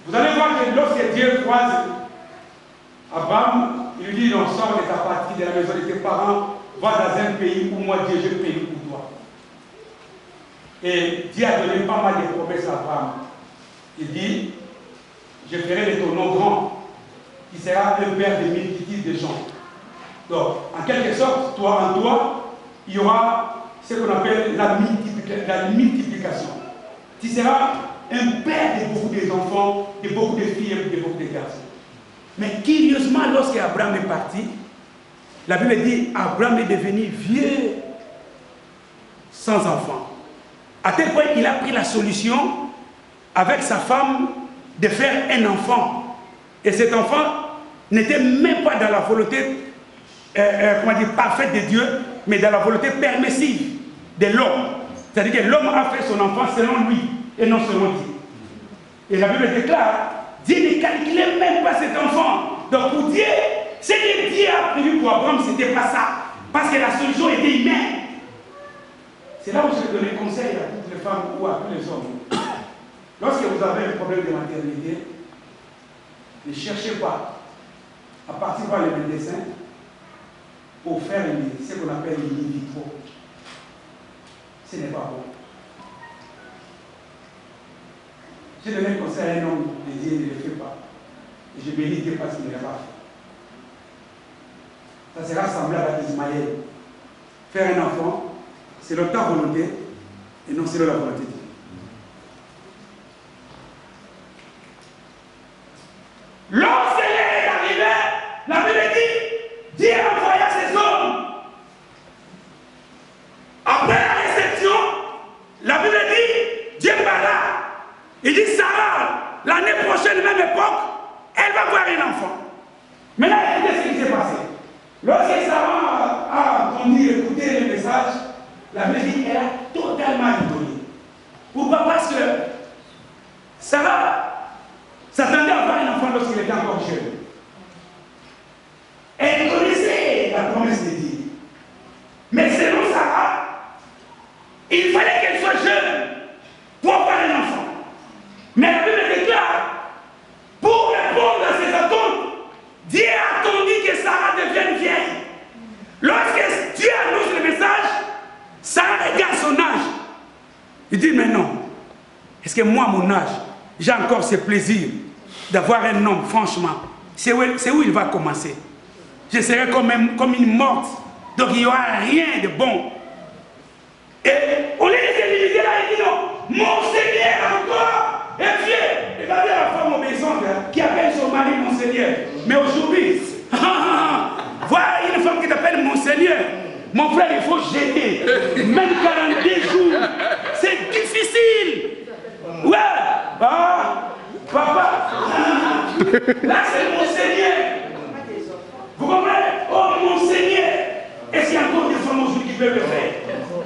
[SPEAKER 1] vous allez voir que lorsque Dieu croise Abraham, il lui dit, non, sors de ta patrie, de la maison de tes parents, va dans un pays où moi, Dieu, je paye pour toi. Et Dieu a donné pas mal de promesses à Abraham. Il dit, je ferai de ton nom grand, qui sera un père de multitudes de gens. Donc, en quelque sorte, en toi, il y aura ce qu'on appelle la multiplication. Tu seras un père de beaucoup d'enfants, de beaucoup de filles et de beaucoup de garçons. Mais curieusement, lorsque Abraham est parti, la Bible dit Abraham est devenu vieux sans enfant. À tel point qu'il a pris la solution avec sa femme de faire un enfant. Et cet enfant n'était même pas dans la volonté parfaite de Dieu, mais dans la volonté permissive de l'homme. C'est-à-dire que l'homme a fait son enfant selon lui et non selon Dieu. Et la Bible déclare, Dieu ne calculait même pas cet enfant. Donc pour Dieu, ce que Dieu a prévu pour Abraham, ce n'était pas ça. Parce que la solution était humaine. C'est là où je donne conseil à toutes les femmes ou à tous les hommes. Lorsque vous avez un problème de maternité, ne cherchez pas à partir voir les médecins pour faire ce qu'on appelle l'in vitro. ce n'est pas bon. J'ai donné le conseil à un homme de dire ne le fais pas. Et je bénis Dieu parce qu'il ne l'a pas fait. Ça sera semblable à Ismaël. Faire un enfant, c'est ta volonté et non c'est la volonté de Dieu. Lorsqu'elle est arrivée, la Bible dit, Dieu envoya ses hommes. Après la réception, la Bible dit, Dieu parla. Il dit, Sarah, l'année prochaine, même époque, elle va voir un enfant. Maintenant, écoutez ce qui s'est passé. Lorsque Sarah a entendu écouter le message, la Bible dit, elle a totalement étonné. Pourquoi? Parce que Sarah s'attendait à avoir un enfant lorsqu'il était encore jeune. Elle connaissait la promesse de Dieu. Mais selon Sarah, il fallait qu'elle soit jeune pour avoir un enfant. Mais la Bible déclare, pour répondre à ses attentes, Dieu a attendu que Sarah devienne vieille. Lorsque Dieu annonce le message, Sarah regarde son âge. Il dit, mais non, est-ce que moi, mon âge, j'ai encore ce plaisir d'avoir un homme, franchement, c'est où il va commencer. Je serai comme une morte, donc il n'y aura rien de bon. Et au lieu de se limiter là, il dit non, mon Seigneur encore est vieux. Regardez la femme obéissante qui appelle son mari mon Seigneur. Mais aujourd'hui, voir une femme qui t'appelle mon Seigneur, mon frère, il faut jeter. Même 42 jours, c'est difficile. Ouais, papa, là c'est mon Seigneur. Vous comprenez? Oh mon Seigneur. Est-ce qu'il y a encore des femmes aujourd'hui qui peuvent le faire?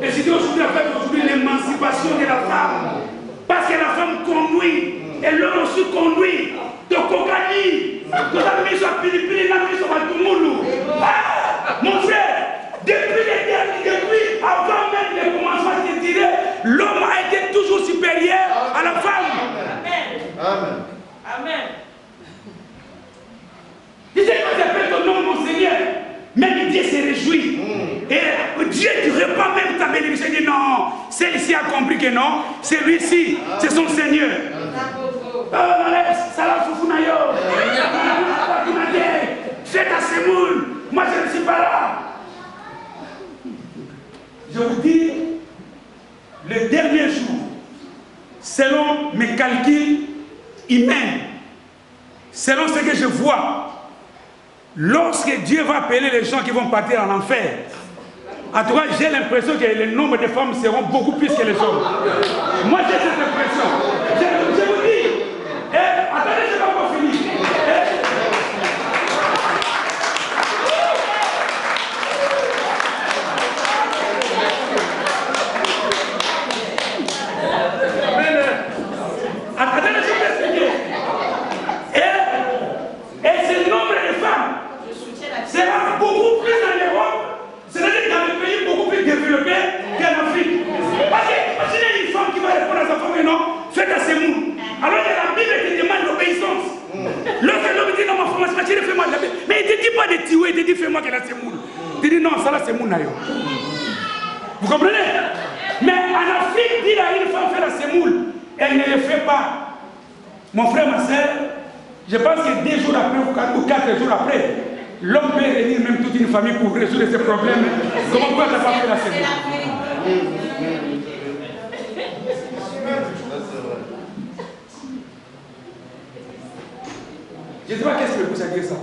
[SPEAKER 1] Et c'est aujourd'hui la fête aujourd'hui l'émancipation de la femme. Parce que la femme conduit, et l'homme aussi conduit. De Kokani, de la mise à Pilipili, la mise à Tumulu. Ah, mon frère, depuis avant même le commencement de tirer, l'homme a été toujours supérieur à la femme. Amen. Amen. Amen. Il dit quand j'appelle ton nom, mon Seigneur, même Dieu se réjouit. Et Dieu ne reprend même ta bénédiction. Il dit non, celle-ci a compris que non, celui-ci, c'est son Seigneur. Faites à Semoul, moi je ne suis pas là. Je vous dis, le dernier jour, selon mes calculs humains, selon ce que je vois, lorsque Dieu va appeler les gens qui vont partir en enfer, en tout cas, j'ai l'impression que le nombre de femmes seront beaucoup plus que les hommes. Moi, j'ai cette impression. Je vous dis, attendez, je n'ai pas encore fini. Attendez, je vais expliquer. Et ce nombre de femmes sera beaucoup plus en Europe, c'est-à-dire dans les pays beaucoup plus développés qu'en Afrique. Parce que imaginez une femme qui va répondre à sa femme, non, faites à ses mots. Alors il y a la Bible qui demande l'obéissance. Lorsque l'homme dit non, ma femme, fais-moi de la Bible. Mais il ne te dit pas de tuer, il te dit fais-moi qu'elle a ses mots. Il te dit non, ça là c'est mon naïo. Vous comprenez? Mais en Afrique, dire à une femme faire la semoule, elle ne le fait pas. Mon frère, ma soeur, je pense que 2 jours après ou 4 jours après, l'homme peut réunir même toute une famille pour résoudre ces problèmes. Comment peut la femme faire la semoule? Je ne sais pas qu'est-ce que le pousse à dire ça.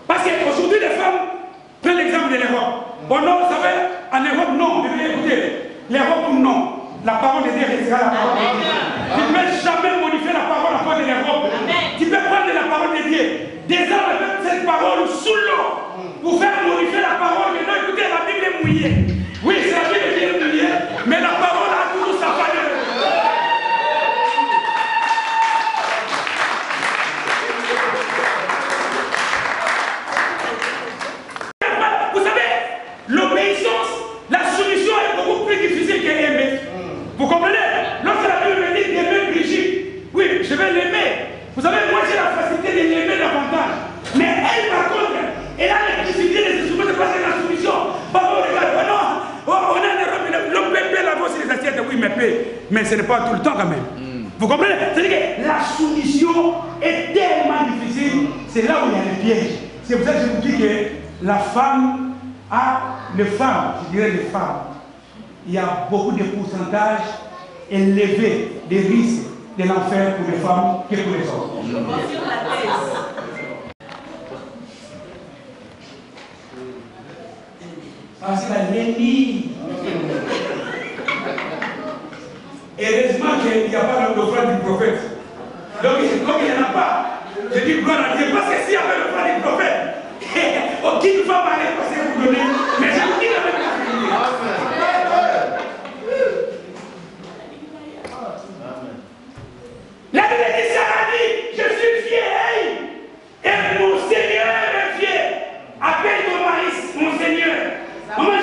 [SPEAKER 1] Parce qu'aujourd'hui, les femmes prennent l'exemple de l'Europe. Bon, non, vous savez, en Europe, non. Mais écoutez, l'Europe, non. La parole de Dieu restera la parole de Dieu. Tu ne peux jamais modifier la parole à cause de l'Europe. Tu peux prendre la parole de Dieu. Des hommes mettent cette parole sous l'eau pour faire modifier la parole. Mais non, écoutez, la Bible est mouillée. Oui, c'est la Bible qui est mouillée, mais la parole a toujours sa valeur. Vous savez, l'obéissance, la soumission est beaucoup plus difficile que l'aimer. Vous comprenez? Lorsque la Bible me dit d'aimer Brigitte, oui, je vais l'aimer. Vous savez, me paie. Mais ce n'est pas tout le temps quand même. Vous comprenez? C'est-à-dire que la soumission est tellement difficile, c'est là où il y a le piège. C'est pour ça que je vous dis que la femme a, les femmes, je dirais les femmes, il y a beaucoup de pourcentages élevés des risques de l'enfer pour les femmes que pour les hommes.
[SPEAKER 2] Je confirme la thèse.
[SPEAKER 1] Ah, c'est la lénie. Heureusement qu'il n'y a pas l'offrande du prophète. Donc, comme il n'y en a pas, je dis gloire à Dieu. Parce que s'il y avait l'offrande du prophète, aucune femme n'allait passer vous donner. Mais je vous dis la même chose. La Bible dit, Sarah dit, je suis vieille. Et mon Seigneur est fier. Appelle ton mari, mon Seigneur. Maman,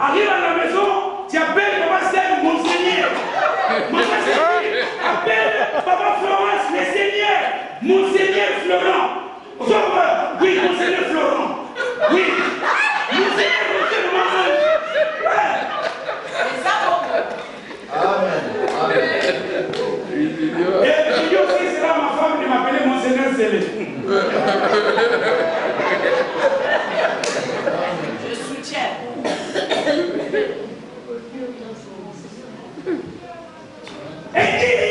[SPEAKER 1] arrive à la maison, tu appelles Papa Seigneur, mon Seigneur. Maman, appelle Papa Florence, le Seigneur. Mon Seigneur Florent. Oui, mon Seigneur Florent. Oui. Mon Seigneur, maman.
[SPEAKER 4] Amen.
[SPEAKER 1] Et je dis aussi, c'est là ma femme de m'appeler mon Seigneur Célé.
[SPEAKER 2] Je soutiens.
[SPEAKER 1] Et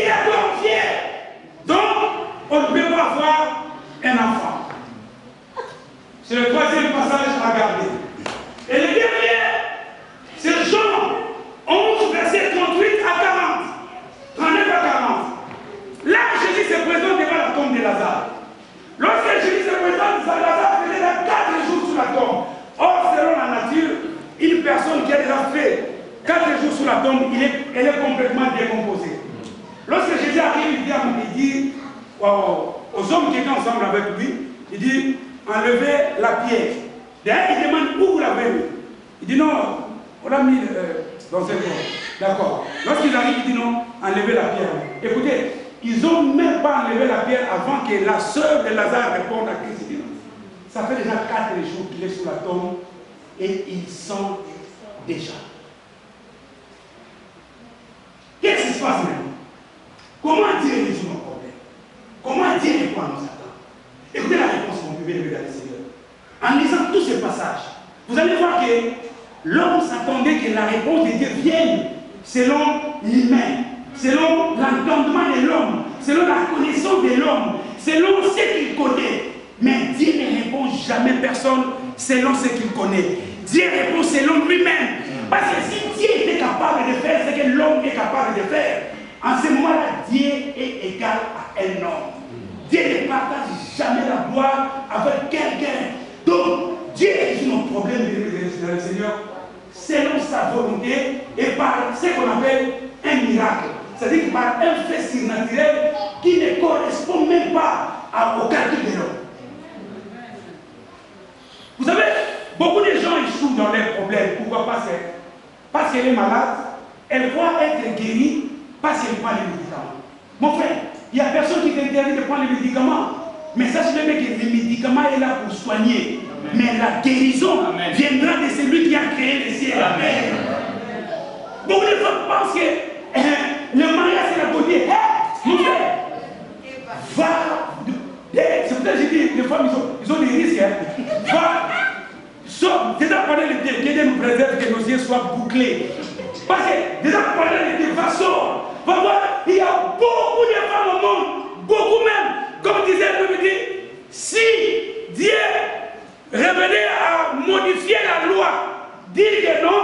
[SPEAKER 1] il y a donc fier. Donc, on ne peut pas avoir un enfant. C'est le troisième passage à garder. Et le dernier, c'est Jean 11, verset 38 à 40. 39 à 40. Là, Jésus se présente devant la tombe de Lazare. Lorsque Jésus se présente, Lazare faisait 4 jours sous la tombe. Or, selon la nature, une personne qui a déjà fait 4 jours sous la tombe, elle est complètement décomposée. Lorsque Jésus arrive, il dit aux hommes qui étaient ensemble avec lui, il dit, enlevez la pierre. D'ailleurs, il demande où vous l'avez mis. Il dit non, on l'a mis dans cette tombe. D'accord. Lorsqu'ils arrivent, il dit non, enlevez la pierre. Écoutez, ils n'ont même pas enlevé la pierre avant que la sœur de Lazare réponde à Christ. Il dit non. Ça fait déjà 4 jours qu'il est sous la tombe et il sent déjà. Qu'est-ce qui se passe maintenant? Comment Dieu résout nos problèmes? Comment Dieu répond à nos attentes? Écoutez la réponse, mon bébé, regardez Seigneur. En lisant tous ces passages, vous allez voir que l'homme s'attendait que la réponse de Dieu vienne selon l'humain, selon l'entendement de l'homme, selon la connaissance de l'homme, selon ce qu'il connaît. Mais Dieu ne répond jamais personne selon ce qu'il connaît. Dieu répond selon lui-même. Parce que si Dieu était capable de faire ce que l'homme est capable de faire, en ce moment-là, Dieu est égal à un homme. Dieu ne partage jamais la gloire avec quelqu'un. Donc, Dieu résout nos problèmes de Seigneur selon sa volonté et par ce qu'on appelle un miracle. C'est-à-dire par un fait surnaturel qui ne correspond même pas au calcul de l'homme. Vous savez, beaucoup de gens échouent dans leurs problèmes. Pourquoi? Parce qu'elle est malade, elle croit être guérie parce qu'elle prend les médicaments. Mon frère, il n'y a personne qui t'interdit de prendre les médicaments. Mais sachez bien que le médicament est là pour soigner. Mais la guérison viendra de celui qui a créé les cieux et la terre. Beaucoup de femmes pensent que le mariage c'est la beauté. Mon frère, va. C'est pour ça que j'ai dit, les femmes ils ont des risques. Va. Déjà pendant l'été, que Dieu nous préserve, que nos yeux soient bouclés. Parce que déjà pendant l'été, va sort. Va voir, il y a beaucoup de femmes au monde, beaucoup même. Comme disait le dit, si Dieu revenait à modifier la loi, dire que non,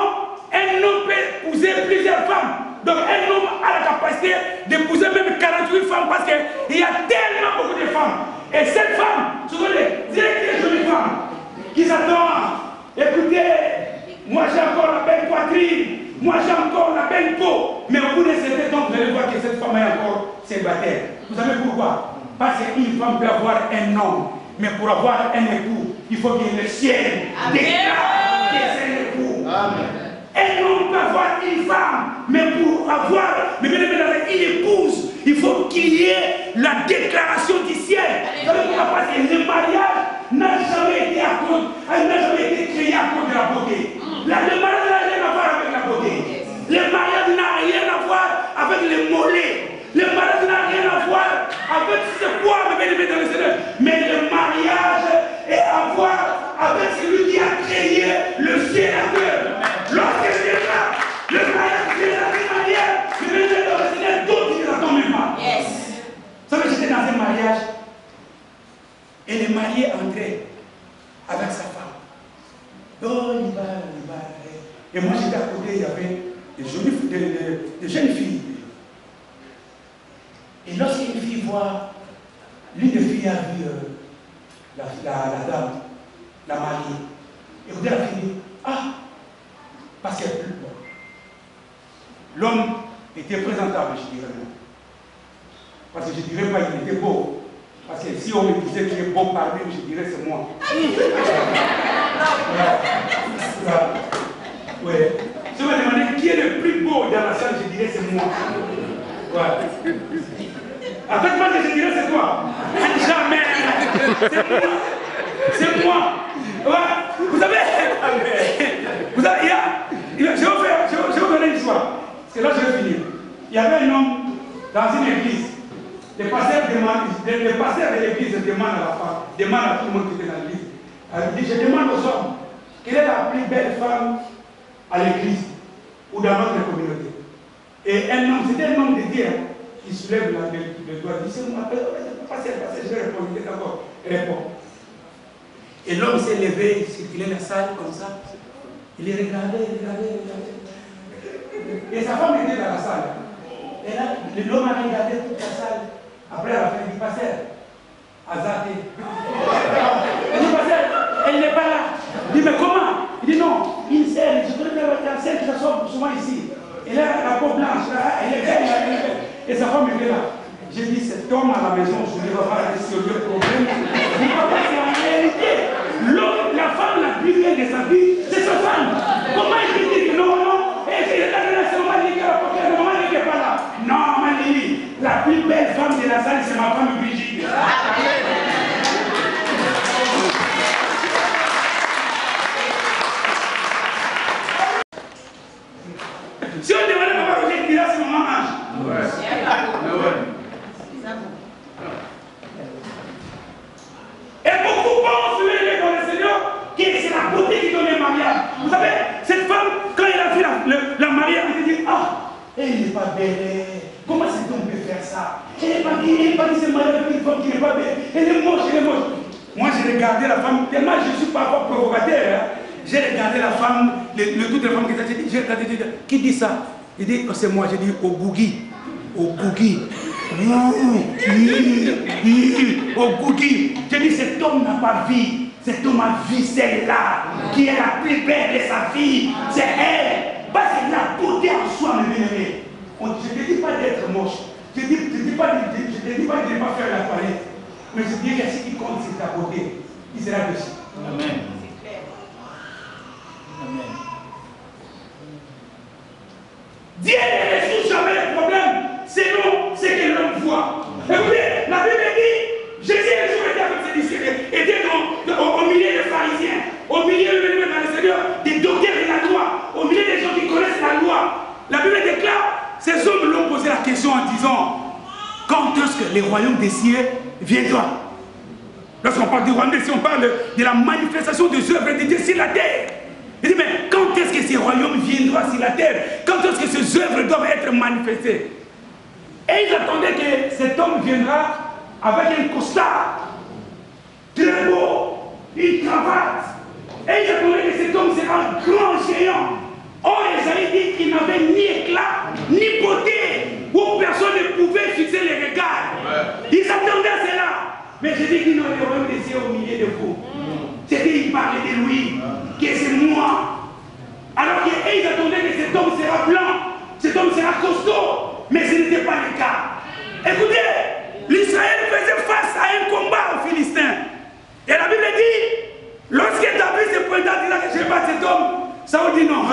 [SPEAKER 1] un homme peut épouser plusieurs femmes. Donc un homme a la capacité d'épouser même 48 femmes parce qu'il y a tellement beaucoup de femmes. Et cette femme, ce sont des très jolies femmes qui s'attendent. Écoutez, moi j'ai encore la belle poitrine, moi j'ai encore la belle peau. Mais au bout de cet temps, vous allez voir que cette femme est encore célibataire. Vous savez pourquoi? Parce qu'une femme peut avoir un homme, mais pour avoir un époux, il faut que le ciel déclare que c'est un époux. Un homme peut avoir une femme, mais pour avoir une épouse, il faut qu'il y ait la déclaration du ciel. Vous savez pourquoi? Parce que le mariage n'a jamais été à cause, n'a jamais été créé à cause de la beauté. Le mariage n'a rien à voir avec la beauté. Le mariage n'a rien à voir Et le marié entrait avec sa femme. Oh, il va. Et moi, j'étais à côté, il y avait des jeunes filles. Et lorsqu'une fille voit, l'une des filles a vu la dame, la mariée. Écoutez, la fille dit, ah, parce qu'elle est plus bonne. L'homme était présentable, je dirais non. Parce que je ne dirais pas qu'il était beau. Parce que si on me disait qu'il est beau par lui, je dirais c'est moi. Ouais. Si on me demandait qui est le plus beau dans la salle, je dirais c'est moi. Ouais. En fait, moi, je dirais c'est toi. Jamais. C'est moi. Ouais. Vous savez, je vais vous donner une histoire. Parce que là, je vais finir. Il y avait un homme dans une église. Les pasteurs de l'église demandent à la femme, demandent à tout le monde qui était dans l'église. Il dit, je demande aux hommes, quelle est la plus belle femme à l'église ou dans notre communauté? Et un homme, c'était un homme de Dieu, qui soulève le doigt, il dit, c'est moi, pasteur, je vais répondre, il est d'accord, répond. Et l'homme s'est levé, il circulait la salle comme ça, il regardait. Et sa femme était dans la salle. Et là, l'homme a regardé toute la salle. Après, à la fin, il dit, pasteur, Azate. Il dit, pasteur, elle n'est pas là. Il dit, mais comment? Il dit, non, une scène, je connais bien la scène qui s'assoit souvent ici. Et là, la peau blanche, là, elle est belle, et sa femme est là. J'ai dit, cet homme à la maison, je ne vais pas aller sur le problème. Parce qu'en réalité, la femme la plus belle de sa vie, c'est sa femme. Comment il peut dire que non, et c'est la Mali qui est pas là. Non, Mali, la plus belle femme de la salle, c'est ma femme Brigitte. Si on demandait à Papa Roger, il dirait c'est maman Ange. Ouais. Et beaucoup pensent dans le Seigneur que c'est la beauté qui donne le mariage. Vous savez, cette femme, quand elle a vu la mariée, elle s'est dit, ah, elle n'est pas belle. Comment cet homme peut faire ça? Elle n'est pas dit c'est mariée avec une femme qui n'est pas belle. Elle est moche. Moi, j'ai regardé la femme, tellement je ne suis pas provocateur. Hein. J'ai regardé la femme, toutes les femmes qui étaient dit, j'ai regardé, qui dit ça? Il dit, oh, c'est moi, j'ai dit, au Gougui. Au Gougui. J'ai dit, cet homme n'a pas vie. Cet homme a vu celle-là, qui est la plus belle de sa vie. C'est elle. Parce que la beauté en soi, mes bien-aimés. Je ne te dis pas d'être moche. Je ne te dis pas de ne pas faire la toilette. Mais je dis que ce qui compte, c'est ta beauté. Il sera dessus. Amen. Amen. Dieu ne résout jamais les problèmes selon ce que l'homme voit. Écoutez, la Bible dit, Jésus un jour était avec ses disciples, était au milieu des pharisiens, au milieu dans le Seigneur, des docteurs de la loi, au milieu des gens qui connaissent la loi. La Bible déclare, ces hommes l'ont posé la question en disant, quand est-ce que les royaumes des cieux viendront? Lorsqu'on parle du royaume des cieux, on parle de la manifestation des œuvres de Dieu sur la terre. Il dit, mais quand est-ce que ces royaumes viendront sur la terre? Quand est-ce que ces œuvres doivent être manifestées? Et ils attendaient que cet homme viendra avec un costard, très beau, une cravate. Et ils attendaient que cet homme sera un grand géant. Or, Esaïe dit qu'il n'avait ni éclat, ni beauté, où personne ne pouvait fixer les regards. Ils attendaient à cela. Mais je dis qu'ils n'ont pas laissé au milieu de vous. C'était, il parlait de lui, que c'est moi. Alors qu'ils attendaient que cet homme sera blanc, cet homme sera costaud, mais ce n'était pas le cas. Écoutez, l'Israël faisait face à un combat aux Philistins. Et la Bible dit, lorsque David se pointa à dire que je bats cet homme, Saül dit non,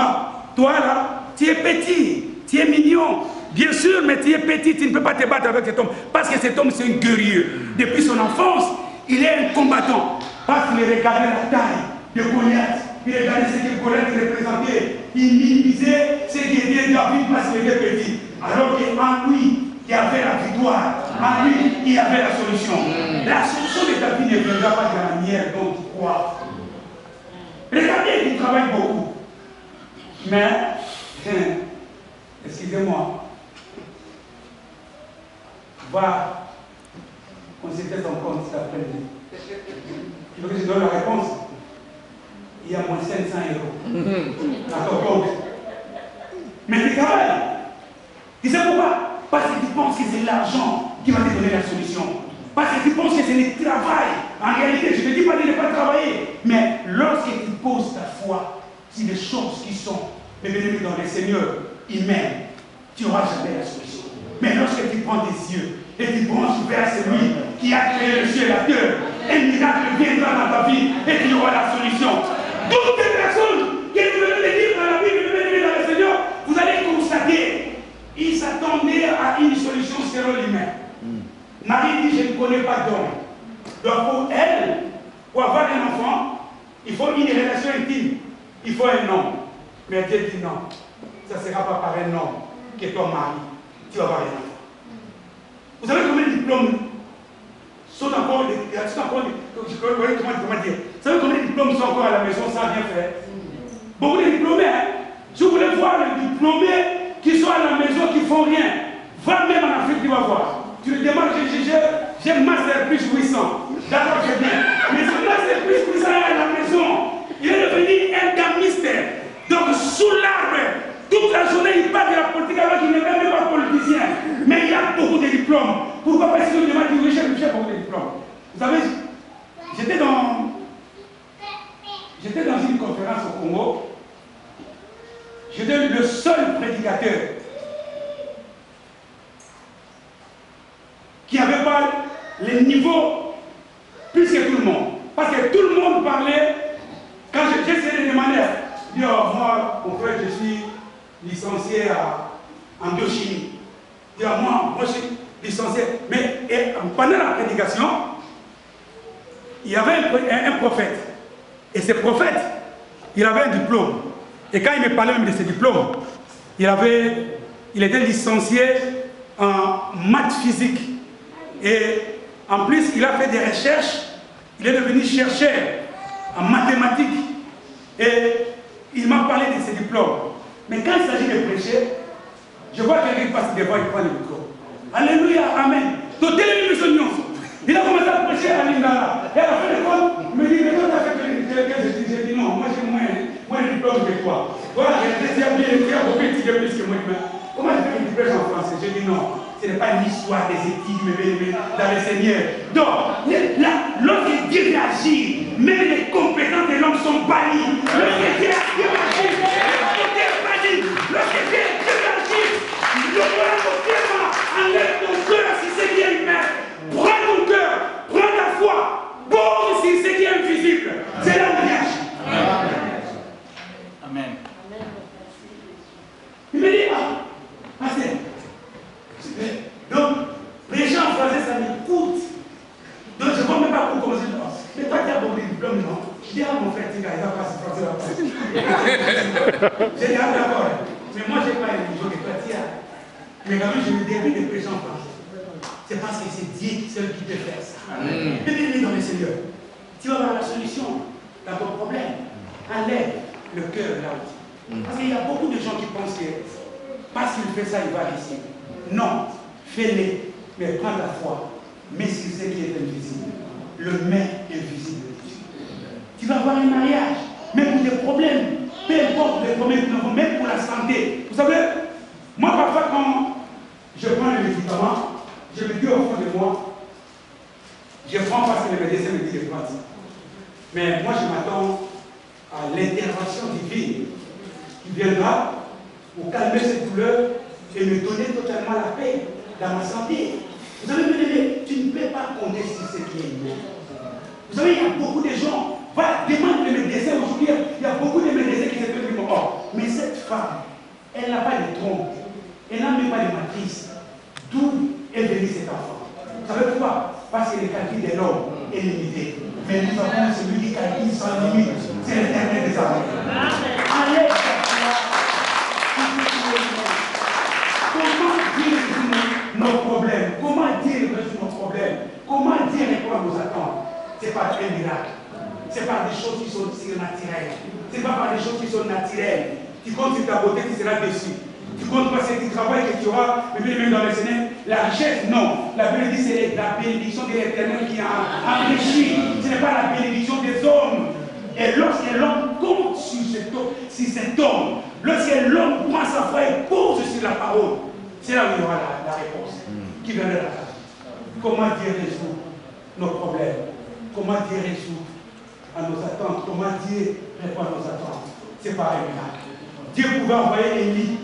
[SPEAKER 1] toi là, tu es petit, tu es mignon. Bien sûr, mais tu es petit, tu ne peux pas te battre avec cet homme. Parce que cet homme, c'est un guerrier. Depuis son enfance, il est un combattant. Parce qu'il regardait la taille de Goliath. Il regardait ce que Goliath représentait. Il minimisait ce guerrier David parce qu'il était petit. Alors qu'en lui, il y avait la victoire. En lui, il y avait la solution. La solution de David ne viendra pas de la manière dont tu crois. Regardez, il travaille beaucoup. Mais, excusez-moi, va consulter ton compte cet après-midi. Tu veux que je donne la réponse? Il y a moins 500 euros à ton compte. Mais tu travailles. Tu sais pourquoi? Parce que tu penses que c'est l'argent qui va te donner la solution. Parce que tu penses que c'est le travail. En réalité, je ne te dis pas de ne pas travailler. Mais lorsque tu poses ta foi sur des choses qui sont, mes bien-aimés, dans le Seigneur, humains, tu n'auras jamais la solution. Mais lorsque tu prends tes yeux et tu branches vers celui qui a créé le ciel et la terre, un miracle viendra dans ta vie et tu auras la solution. Toutes les personnes qui veulent le dire dans la Bible, dans le Seigneur, vous allez constater, ils s'attendaient à une solution selon l'humain. Marie dit, je ne connais pas d'homme. Donc pour elle, pour avoir un enfant, il faut une relation intime. Il faut un homme. Mais Dieu dit non. Ça ne sera pas par un homme que ton mari. Tu vas avoir un enfant. Vous savez combien de diplômes sont encore comment dire? Vous savez combien de diplômes sont encore à la maison sans rien faire? Beaucoup de diplômés, hein? Si vous voulez voir les diplômés qui sont à la maison, qui ne font rien, va même en Afrique, tu vas voir. Tu le demandes, j'ai Master plus 800. D'accord, c'est bien. Mais ce Master plus 800 à la maison, il est devenu un gamiste. Donc, sous l'arbre, toute la journée, il parle de la politique alors qu'il n'est même pas politicien. Mais il a beaucoup de diplômes. Pourquoi? Parce qu'il demande, oui, j'ai beaucoup de diplômes. Vous savez, j'étais dans une conférence au Congo. J'étais le seul prédicateur qui n'avait pas les niveaux plus que tout le monde. Parce que tout le monde parlait, quand j'essayais de demander, je dis, oh, moi, mon frère, je suis licencié en biochimie. Je dis, oh, moi, je suis licencié. Mais pendant la prédication, il y avait un prophète. Et ce prophète, il avait un diplôme. Et quand il me parlait même de ce diplôme, il était licencié en maths physique. Et en plus, il a fait des recherches. Il est devenu chercheur en mathématiques. Et il m'a parlé de ses diplômes. Mais quand il s'agit de prêcher, je vois quelqu'un passe devant, il prend le micro. Alléluia, amen. Il a commencé à prêcher à Lingala. Et à la fin de compte, il me dit, mais toi, tu as fait quelqu'un. J'ai dit non, moi j'ai moins de diplôme que toi. Voilà, tu as beaucoup étudié plus que moi. Comment je fais que tu prêches en français? J'ai dit non. Ce n'est pas une histoire des études, mais dans le Seigneur. Donc, lorsque Dieu réagit, même les compétences de l'homme sont bannies. Lorsque Dieu réagit, lorsque Dieu réagit, le voilà continuellement, enlève ton cœur si c'est qui est humain. Prends ton cœur, prends ta foi, pose si c'est qui est invisible. C'est là où il agit.
[SPEAKER 4] Amen.
[SPEAKER 1] Il me dit, pasteur. Donc, les gens en français, ça m'écoute. Donc, je ne vois même pas comment je pense. Mais toi, tu as beaucoup de diplômes, non? Je dis, mon frère, il va passer français là-bas. J'ai dit, d'accord. Mais moi, je n'ai pas les niveaux que toi, tu as. Mais quand même, je me débute de prêcher en français. C'est parce que c'est Dieu seul qui peut faire ça. Bienvenue dans le Seigneur. Tu vas avoir la solution dans ton problème. Enlève le cœur là aussi. Parce qu'il y a beaucoup de gens qui pensent que parce qu'il fait ça, il va réussir. Non, fais-le, mais prends la foi. Mais c'est ce qui est invisible. Le mais invisible. Tu vas avoir un mariage, même pour des problèmes, peu importe les problèmes que nous avons, même pour la santé. Vous savez, moi parfois quand je prends les médicaments, je me dis au fond de moi, je prends parce que les médecins me disent de prendre. Mais moi je m'attends à l'intervention divine qui viendra pour calmer cette douleur et me donner totalement la paix dans ma santé. Vous savez, tu ne peux pas compter sur ce qui est humain. Vous savez, il y a beaucoup de gens, demande les médecins aujourd'hui, il y a beaucoup de médecins qui se disent, oh, mais cette femme, elle n'a pas de trompe, elle n'a même pas de matrice. D'où est venu cet enfant? Vous savez pourquoi? Parce que le calcul de l'homme est limité. Mais nous avons celui qui calcule sans limite. C'est l'éternel des armées. Allez, comment Dieu résout nos problèmes? Comment Dieu résout nos problèmes? Comment Dieu répond à nos attentes? C'est par un miracle. C'est par des choses qui sont surnaturelles. C'est pas par des choses qui sont naturelles. Tu comptes sur ta beauté, tu seras déçu. Tu comptes pas sur du travail que tu auras, mais même dans le Seigneur, la richesse, non. La Bible dit que c'est la bénédiction de l'Éternel qui a enrichi. Ce n'est pas la bénédiction des hommes. Et lorsque l'homme compte sur cet homme, lorsque l'homme prend sa foi et pose sur la parole, c'est là où il y aura la réponse qui viendra de la vie. Comment Dieu résout nos problèmes? Comment Dieu résout à nos attentes? Comment Dieu répond à nos attentes? C'est pas un miracle. Dieu pouvait envoyer Élie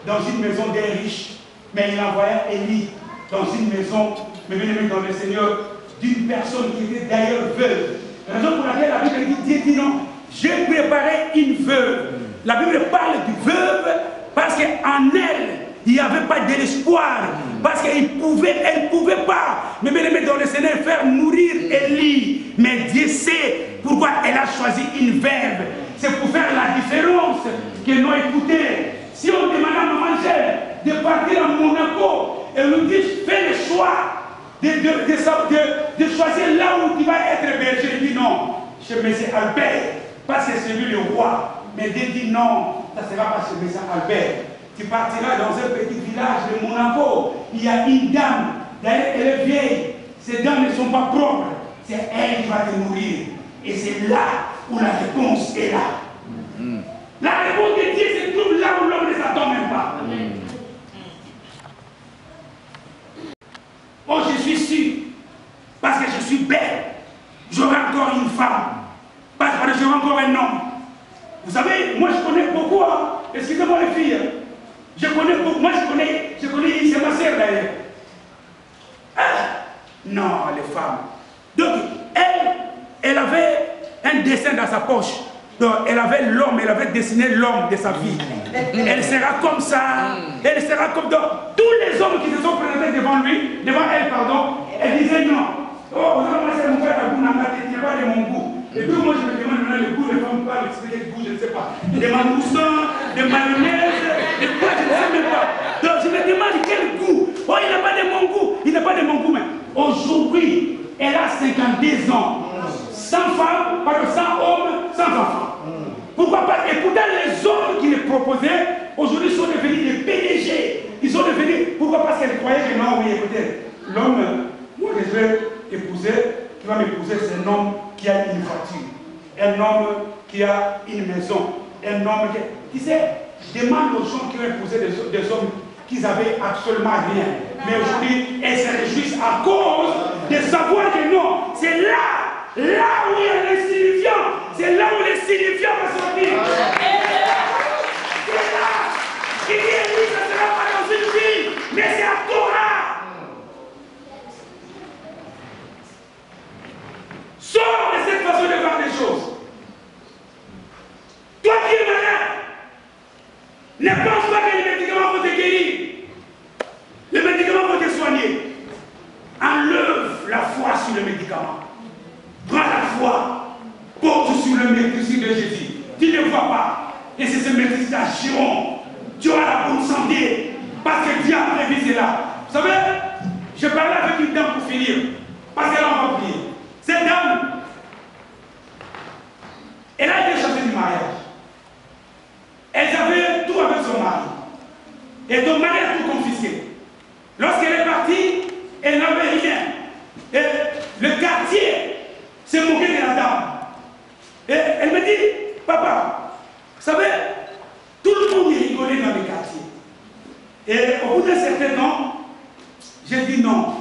[SPEAKER 1] dans une maison des riches, mais il envoyait Élie dans une maison, mais bien aimé dans le Seigneur, d'une personne qui était d'ailleurs veuve. La raison pour laquelle la Bible dit, Dieu dit non, j'ai préparé une veuve. La Bible parle de veuve parce qu'en elle, il n'y avait pas de l'espoir. Parce qu'elle ne pouvait pas, mais bien aimé dans le Seigneur, faire mourir Élie. Mais Dieu sait pourquoi elle a choisi une veuve. C'est pour faire la différence que non, écoutez, si on demande à Maman Gèle de partir à Monaco, elle nous dit, fais le choix de choisir là où tu vas être berger. Il dit non, chez M. Albert, parce que c'est lui le roi. Mais Dieu dit non, ça ne sera pas chez M. Albert. Tu partiras dans un petit village de Monaco. Il y a une dame, d'ailleurs elle est vieille. Ces dames ne sont pas propres. C'est elle qui va te nourrir. Et c'est là où la réponse est là. La réponse de Dieu se trouve là où l'homme ne s'attend même pas. Oh, je suis sûr, parce que je suis belle, j'aurai encore une femme, parce que j'aurai encore un homme. Vous savez, moi je connais beaucoup, hein? Excusez-moi les filles, je connais beaucoup, moi je connais, c'est ma sœur d'ailleurs. Ah, non, les femmes. Donc, elle avait un dessin dans sa poche. Donc, elle avait l'homme, elle avait dessiné l'homme de sa vie. Elle sera comme ça, elle sera comme donc, tous les hommes qui se sont présentés devant elle, pardon, elle disait non. Oh, c'est mon frère, tu n'es pas de mon goût. Et puis moi, je me demande maintenant le goût, les femmes parlent, expliquer le goût, je ne sais pas. Des mangoussons, des mayonnaise, des quoi, je ne sais même pas. Donc, je me demande quel goût. Oh, il n'a pas de mon goût, il n'a pas de mon goût, mais aujourd'hui, elle a 52 ans. 100 femmes, pas de 100 hommes, 100 enfants. Pourquoi pas? Et pourtant, les hommes qui les proposaient, aujourd'hui, sont devenus des PDG. Ils sont devenus. Pourquoi? Parce qu'elles croyaient que non, oui, écoutez, l'homme, moi, je vais épouser, qui va m'épouser, c'est un homme qui a une voiture, un homme qui a une maison, un homme qui. Tu sais, demande aux gens qui ont épousé des hommes qu'ils n'avaient absolument rien. Mais aujourd'hui, elles se réjouissent à cause de savoir que non, c'est là où il y a les signifiants, c'est là où les signifiants vont sortir. C'est là. Il dit, Élie, ça ne sera pas dans une ville, mais c'est à Torah. Sors de cette façon de voir des choses. Toi qui es malade, ne pense pas que les médicaments vont te guérir. Les médicaments vont te soigner. Enlève la foi sur le médicament. Prends la foi, pose sur le médecin de Jésus. Tu ne vois pas. Et c'est ce médecin qui agiront. Tu auras la bonne santé. Parce que Dieu a prévu cela. Vous savez, je parlais avec une dame pour finir. Parce qu'elle en va prier. Cette dame, elle a été chassée du mariage. Elle avait tout avec son mari. Et ton mari a tout confisqué. Lorsqu'elle est partie, elle n'avait rien. Et le quartier s'est moqué de la dame. Et elle me dit, papa, vous savez, tout le monde est rigolé dans le quartier. Et au bout d'un certain temps, j'ai dit non.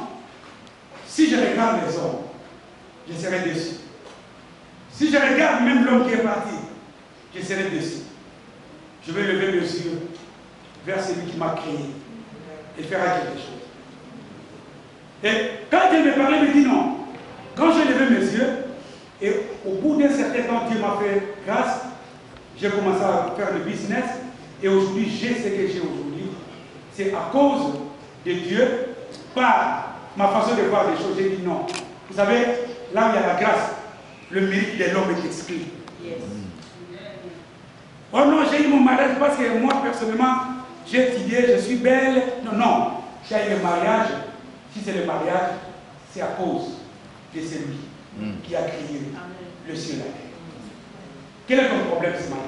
[SPEAKER 1] Si je regarde les hommes, je serai déçu. Si je regarde même l'homme qui est parti, je serai déçu. Je vais lever mes yeux vers celui qui m'a créé et fera quelque chose. Et quand elle me parlait, elle me dit non. Quand j'ai levé mes yeux, et au bout d'un certain temps, Dieu m'a fait grâce, j'ai commencé à faire le business, et aujourd'hui, j'ai ce que j'ai aujourd'hui. C'est à cause de Dieu, par ma façon de voir les choses, j'ai dit non. Vous savez, là où il y a la grâce, le mérite de l'homme est exclu. Yes. Oh non, j'ai eu mon mariage parce que moi, personnellement, j'ai étudié, je suis belle. Non, non, j'ai eu le mariage. Si c'est le mariage, c'est à cause de celui qui a créé le ciel et la terre. Quel est ton problème ce matin?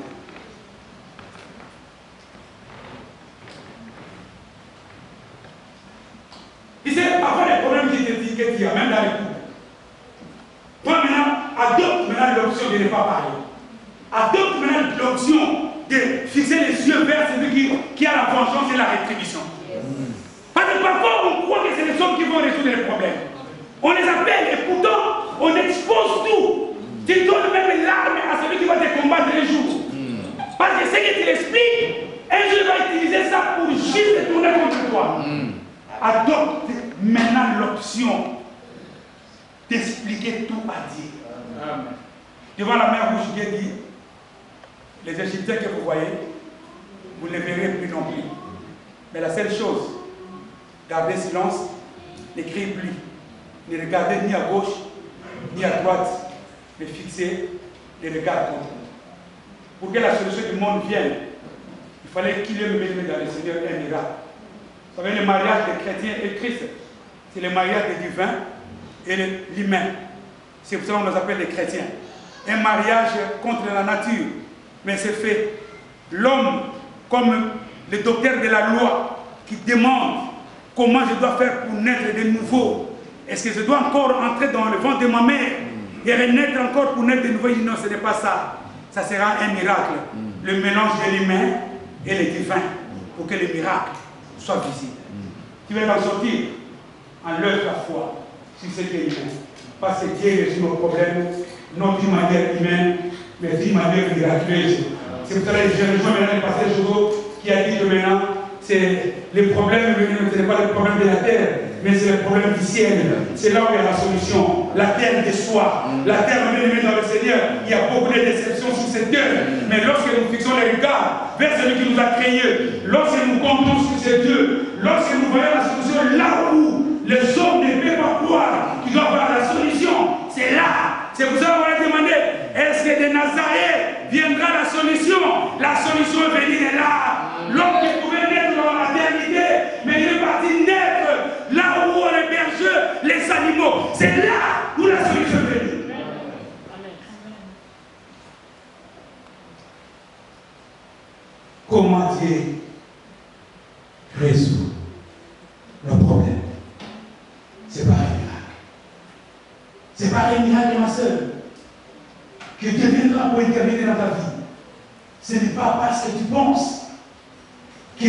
[SPEAKER 1] de ne pas parler. Adopte maintenant l'option de fixer les yeux vers celui qui a la vengeance et la rétribution. Parce que parfois on croit que c'est les hommes qui vont résoudre les problèmes. On les appelle et pourtant on expose tout. Tu donnes même l'arme à celui qui va te combattre les jours. Parce que ce que tu l'expliques, un jour il va utiliser ça pour juste te tourner contre toi. Adopte maintenant l'option d'expliquer tout à Dieu. Devant la mer rouge, Dieu dit, les Égyptiens que vous voyez, vous ne les verrez plus non plus. Mais la seule chose, gardez silence, ne criez plus, ne regardez ni à gauche, ni à droite, mais fixez les regards contre vous. Pour que la solution du monde vienne, il fallait qu'il y ait le bénéfice dans le Seigneur un miracle. Vous savez, le mariage des chrétiens et Christ, c'est le mariage des divins et l'humain. C'est pour ça qu'on nous appelle les chrétiens. Un mariage contre la nature, mais c'est fait. L'homme, comme le docteur de la loi, qui demande comment je dois faire pour naître de nouveau. Est-ce que je dois encore entrer dans le ventre de ma mère et renaître encore pour naître de nouveau? Il dit non, ce n'est pas ça. Ça sera un miracle. Le mélange de l'humain et le divin, pour que le miracle soit visible. Tu vas en sortir, enlève la foi sur ce qui est humain. Parce que Dieu résout nos problèmes, non d'une manière humaine, mais d'une manière miraculeuse. C'est pour ça que je rejoins maintenant le pasteur Jogo qui a dit que maintenant, c'est le problème, ce n'est pas le problème de la terre, mais c'est le problème du ciel. C'est là où il y a la solution. La terre déçoit. La terre même dans le Seigneur, il y a beaucoup de déceptions sur cette terre. Mais lorsque nous fixons les regards vers celui qui nous a créés, lorsque nous comptons sur ces dieux, lorsque nous voyons la solution là où les hommes ne peuvent pas croire qu'ils doivent avoir la solution, c'est là. C'est pour ça qu'on va demander, est-ce que de Nazareth viendra la solution? La solution est venue de là. L'homme qui pouvait naître dans la maternité, mais il est parti naître là où on héberge les animaux. C'est là où la solution est venue. Comment Dieu résout le problème? C'est pas un miracle. C'est pas un miracle, ma soeur, que Dieu viendra pour intervenir dans ta vie. Ce n'est pas parce que tu penses que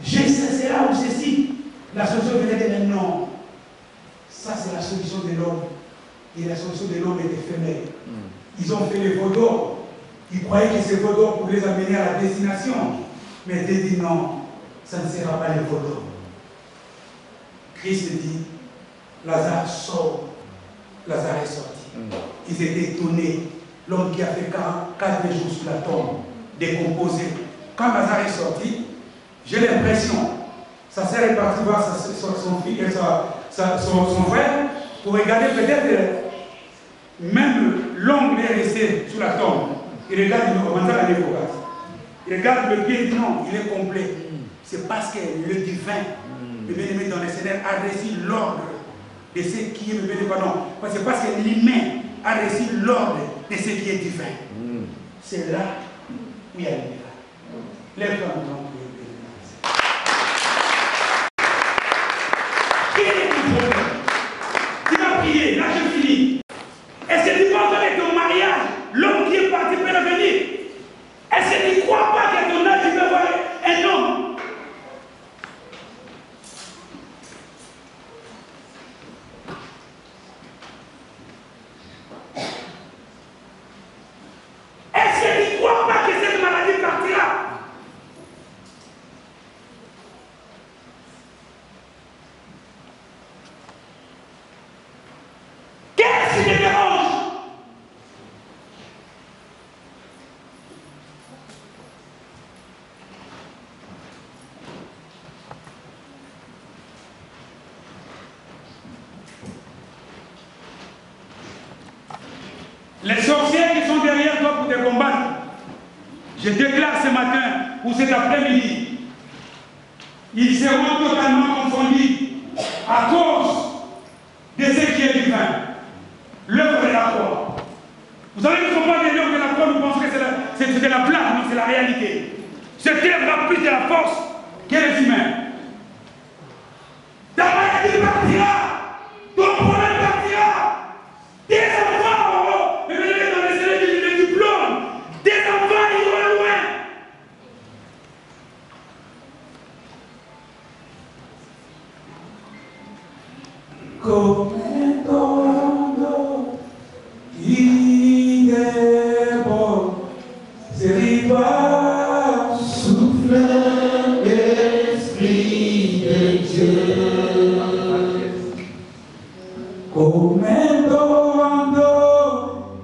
[SPEAKER 1] j'ai cela ou ceci, la solution vient de non. Ça, c'est la solution de l'homme. Et la solution de l'homme est éphémère. Ils ont fait les veaux d'or. Ils croyaient que ces veaux d'or pouvaient les amener à la destination. Mais Dieu dit non, ça ne sera pas les veaux d'or. Christ dit, Lazare sort. Lazare est sorti. Ils étaient étonnés. L'homme qui a fait 4 jours sous la tombe, décomposé. Quand Lazare est sorti, j'ai l'impression, sa sœur est partie voir son fils et son frère pour regarder peut-être, même l'homme est resté sous la tombe. Il regarde, il regarde le pied et dit non, il est complet. C'est parce que le divin, le bien-aimé dans le Seigneur, a reçu l'ordre de ce qui est le bien-aimé. C'est parce que l'humain a reçu l'ordre de ce qui est divin. C'est là où il y a le miracle. Lève-toi maintenant. Quel est ton problème? Tu vas prier, là je finis. Est-ce que tu penses avec ton mariage, l'homme qui est parti peut revenir? Est-ce que tu ne crois pas qu'à ton âge, tu peux voir un homme? Est-ce que tu ne crois pas que cette maladie partira? Qu'est-ce qui te dérange? Les sorcières qui sont derrière toi pour te combattre, je déclare ce matin ou cet après-midi, ils seront totalement confondus à cause de ce qui est divin. L'œuvre de la croix. Vous savez, nous ne sommes pas des l'œuvre de la croix, nous pensons que c'est de la blague, non, c'est la réalité. Cette œuvre a plus de la force que les humains. Ta maladie partira, ton problème partira, tes enfants, dans le qui déborde, c'est riva, souffle l'Esprit de Dieu. Comme un torrent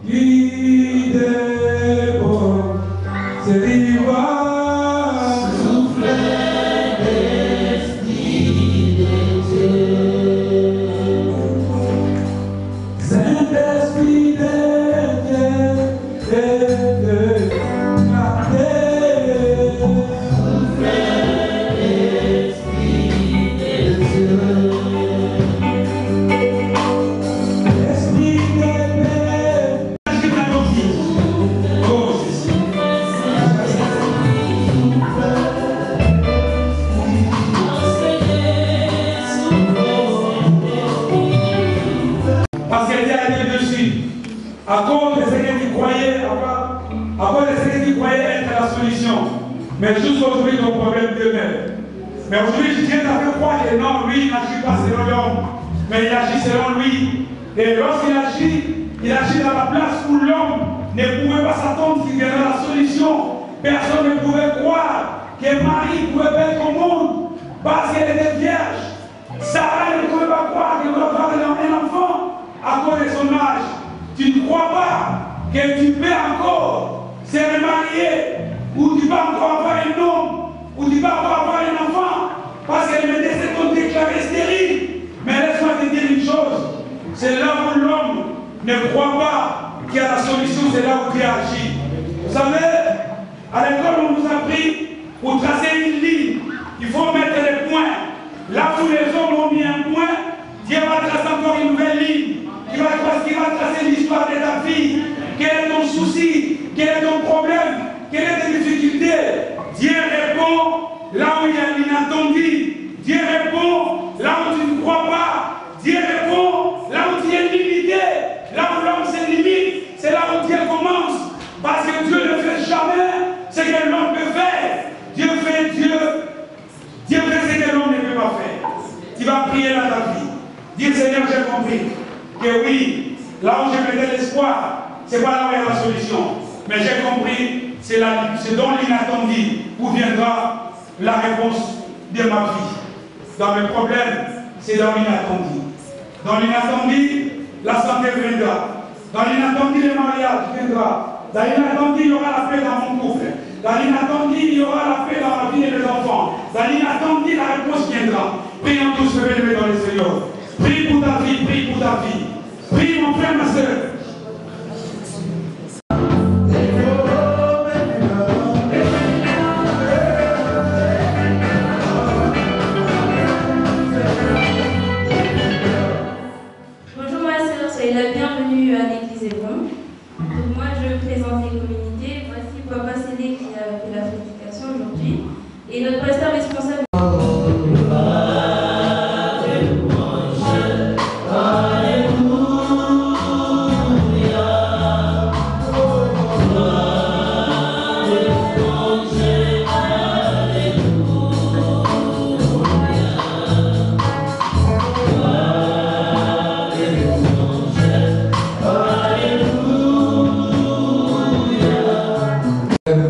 [SPEAKER 1] qui déborde, c'est riva, souffle l'Esprit de Dieu. Saint-Esprit de Dieu, parce qu'elle a été dessus, à cause de ce qu'elle croyait avoir, à cause de ce qu'elle croyait être la solution. Mais jusqu'aujourd'hui, ton problème demeure. Mais aujourd'hui, Dieu t'a fait croire que non, lui, il n'agit pas selon l'homme, mais il agit selon lui. Et lorsqu'il agit dans la place où l'homme ne pouvait pas s'attendre qu'il y avait la solution. Personne ne pouvait croire que Marie pouvait être au monde parce qu'elle était vierge. Sarah ne pouvait pas croire qu'elle pouvait avoir un enfant à cause de son âge. Tu ne crois pas que tu peux encore se remarier, ou tu vas encore avoir un homme, ou tu vas encore avoir un enfant, parce que les médecins t'ont déclaré stérile. Mais laisse-moi te dire une chose, c'est là où l'homme ne croit pas qu'il y a la solution, c'est là où Dieu agit. Vous savez, à l'école on nous a appris, pour tracer une ligne, il faut mettre les points. Là où les hommes ont mis un point, Dieu va tracer encore une nouvelle ligne. Il va tracer l'histoire de ta vie. Quel est ton souci? Quel est ton problème? Quelle est tes difficultés? Dieu répond là où il y a l'inattendu. Dieu répond là où tu ne crois pas. Dieu répond là où tu es limité. Là où l'homme se limite, c'est là où Dieu commence. Parce que Dieu ne fait jamais ce que l'homme peut faire. Dieu fait ce que l'homme ne peut pas faire. Tu vas prier dans ta vie. Dis Seigneur, j'ai compris que oui, là où je mettais l'espoir, ce n'est pas là où il y a la solution. Mais j'ai compris, c'est dans l'inattendu où viendra la réponse de ma vie. Dans mes problèmes, c'est dans l'inattendu. Dans l'inattendu, la santé viendra. Dans l'inattendu, le mariage viendra. Dans l'inattendu, il y aura la paix dans mon couple. Dans l'inattendu, il y aura la paix dans la vie de mes enfants. Dans l'inattendu, la réponse viendra. Prions tous, levez dans les Seigneur. Prie pour ta vie, prie pour ta vie. Prie mon frère, ma soeur.
[SPEAKER 4] Bonjour ma soeur, soyez la bienvenue à l'église Hébron. Donc moi je présente les communautés. Voici Papa Cédé qui a fait la prédication aujourd'hui. Et notre pasteur responsable.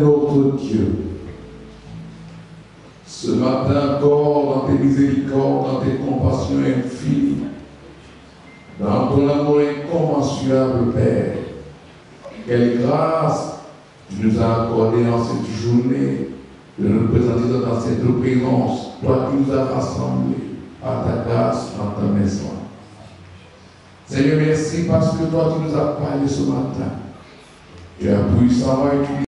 [SPEAKER 5] Notre Dieu, ce matin encore dans tes miséricordes, dans tes compassions infinies, dans ton amour incommensurable, Père, quelle grâce tu nous as accordé en cette journée de nous présenter dans cette présence, toi qui nous as rassemblés à ta grâce dans ta maison. Seigneur, merci parce que toi tu nous as parlé ce matin. Tu as puissamment utilisé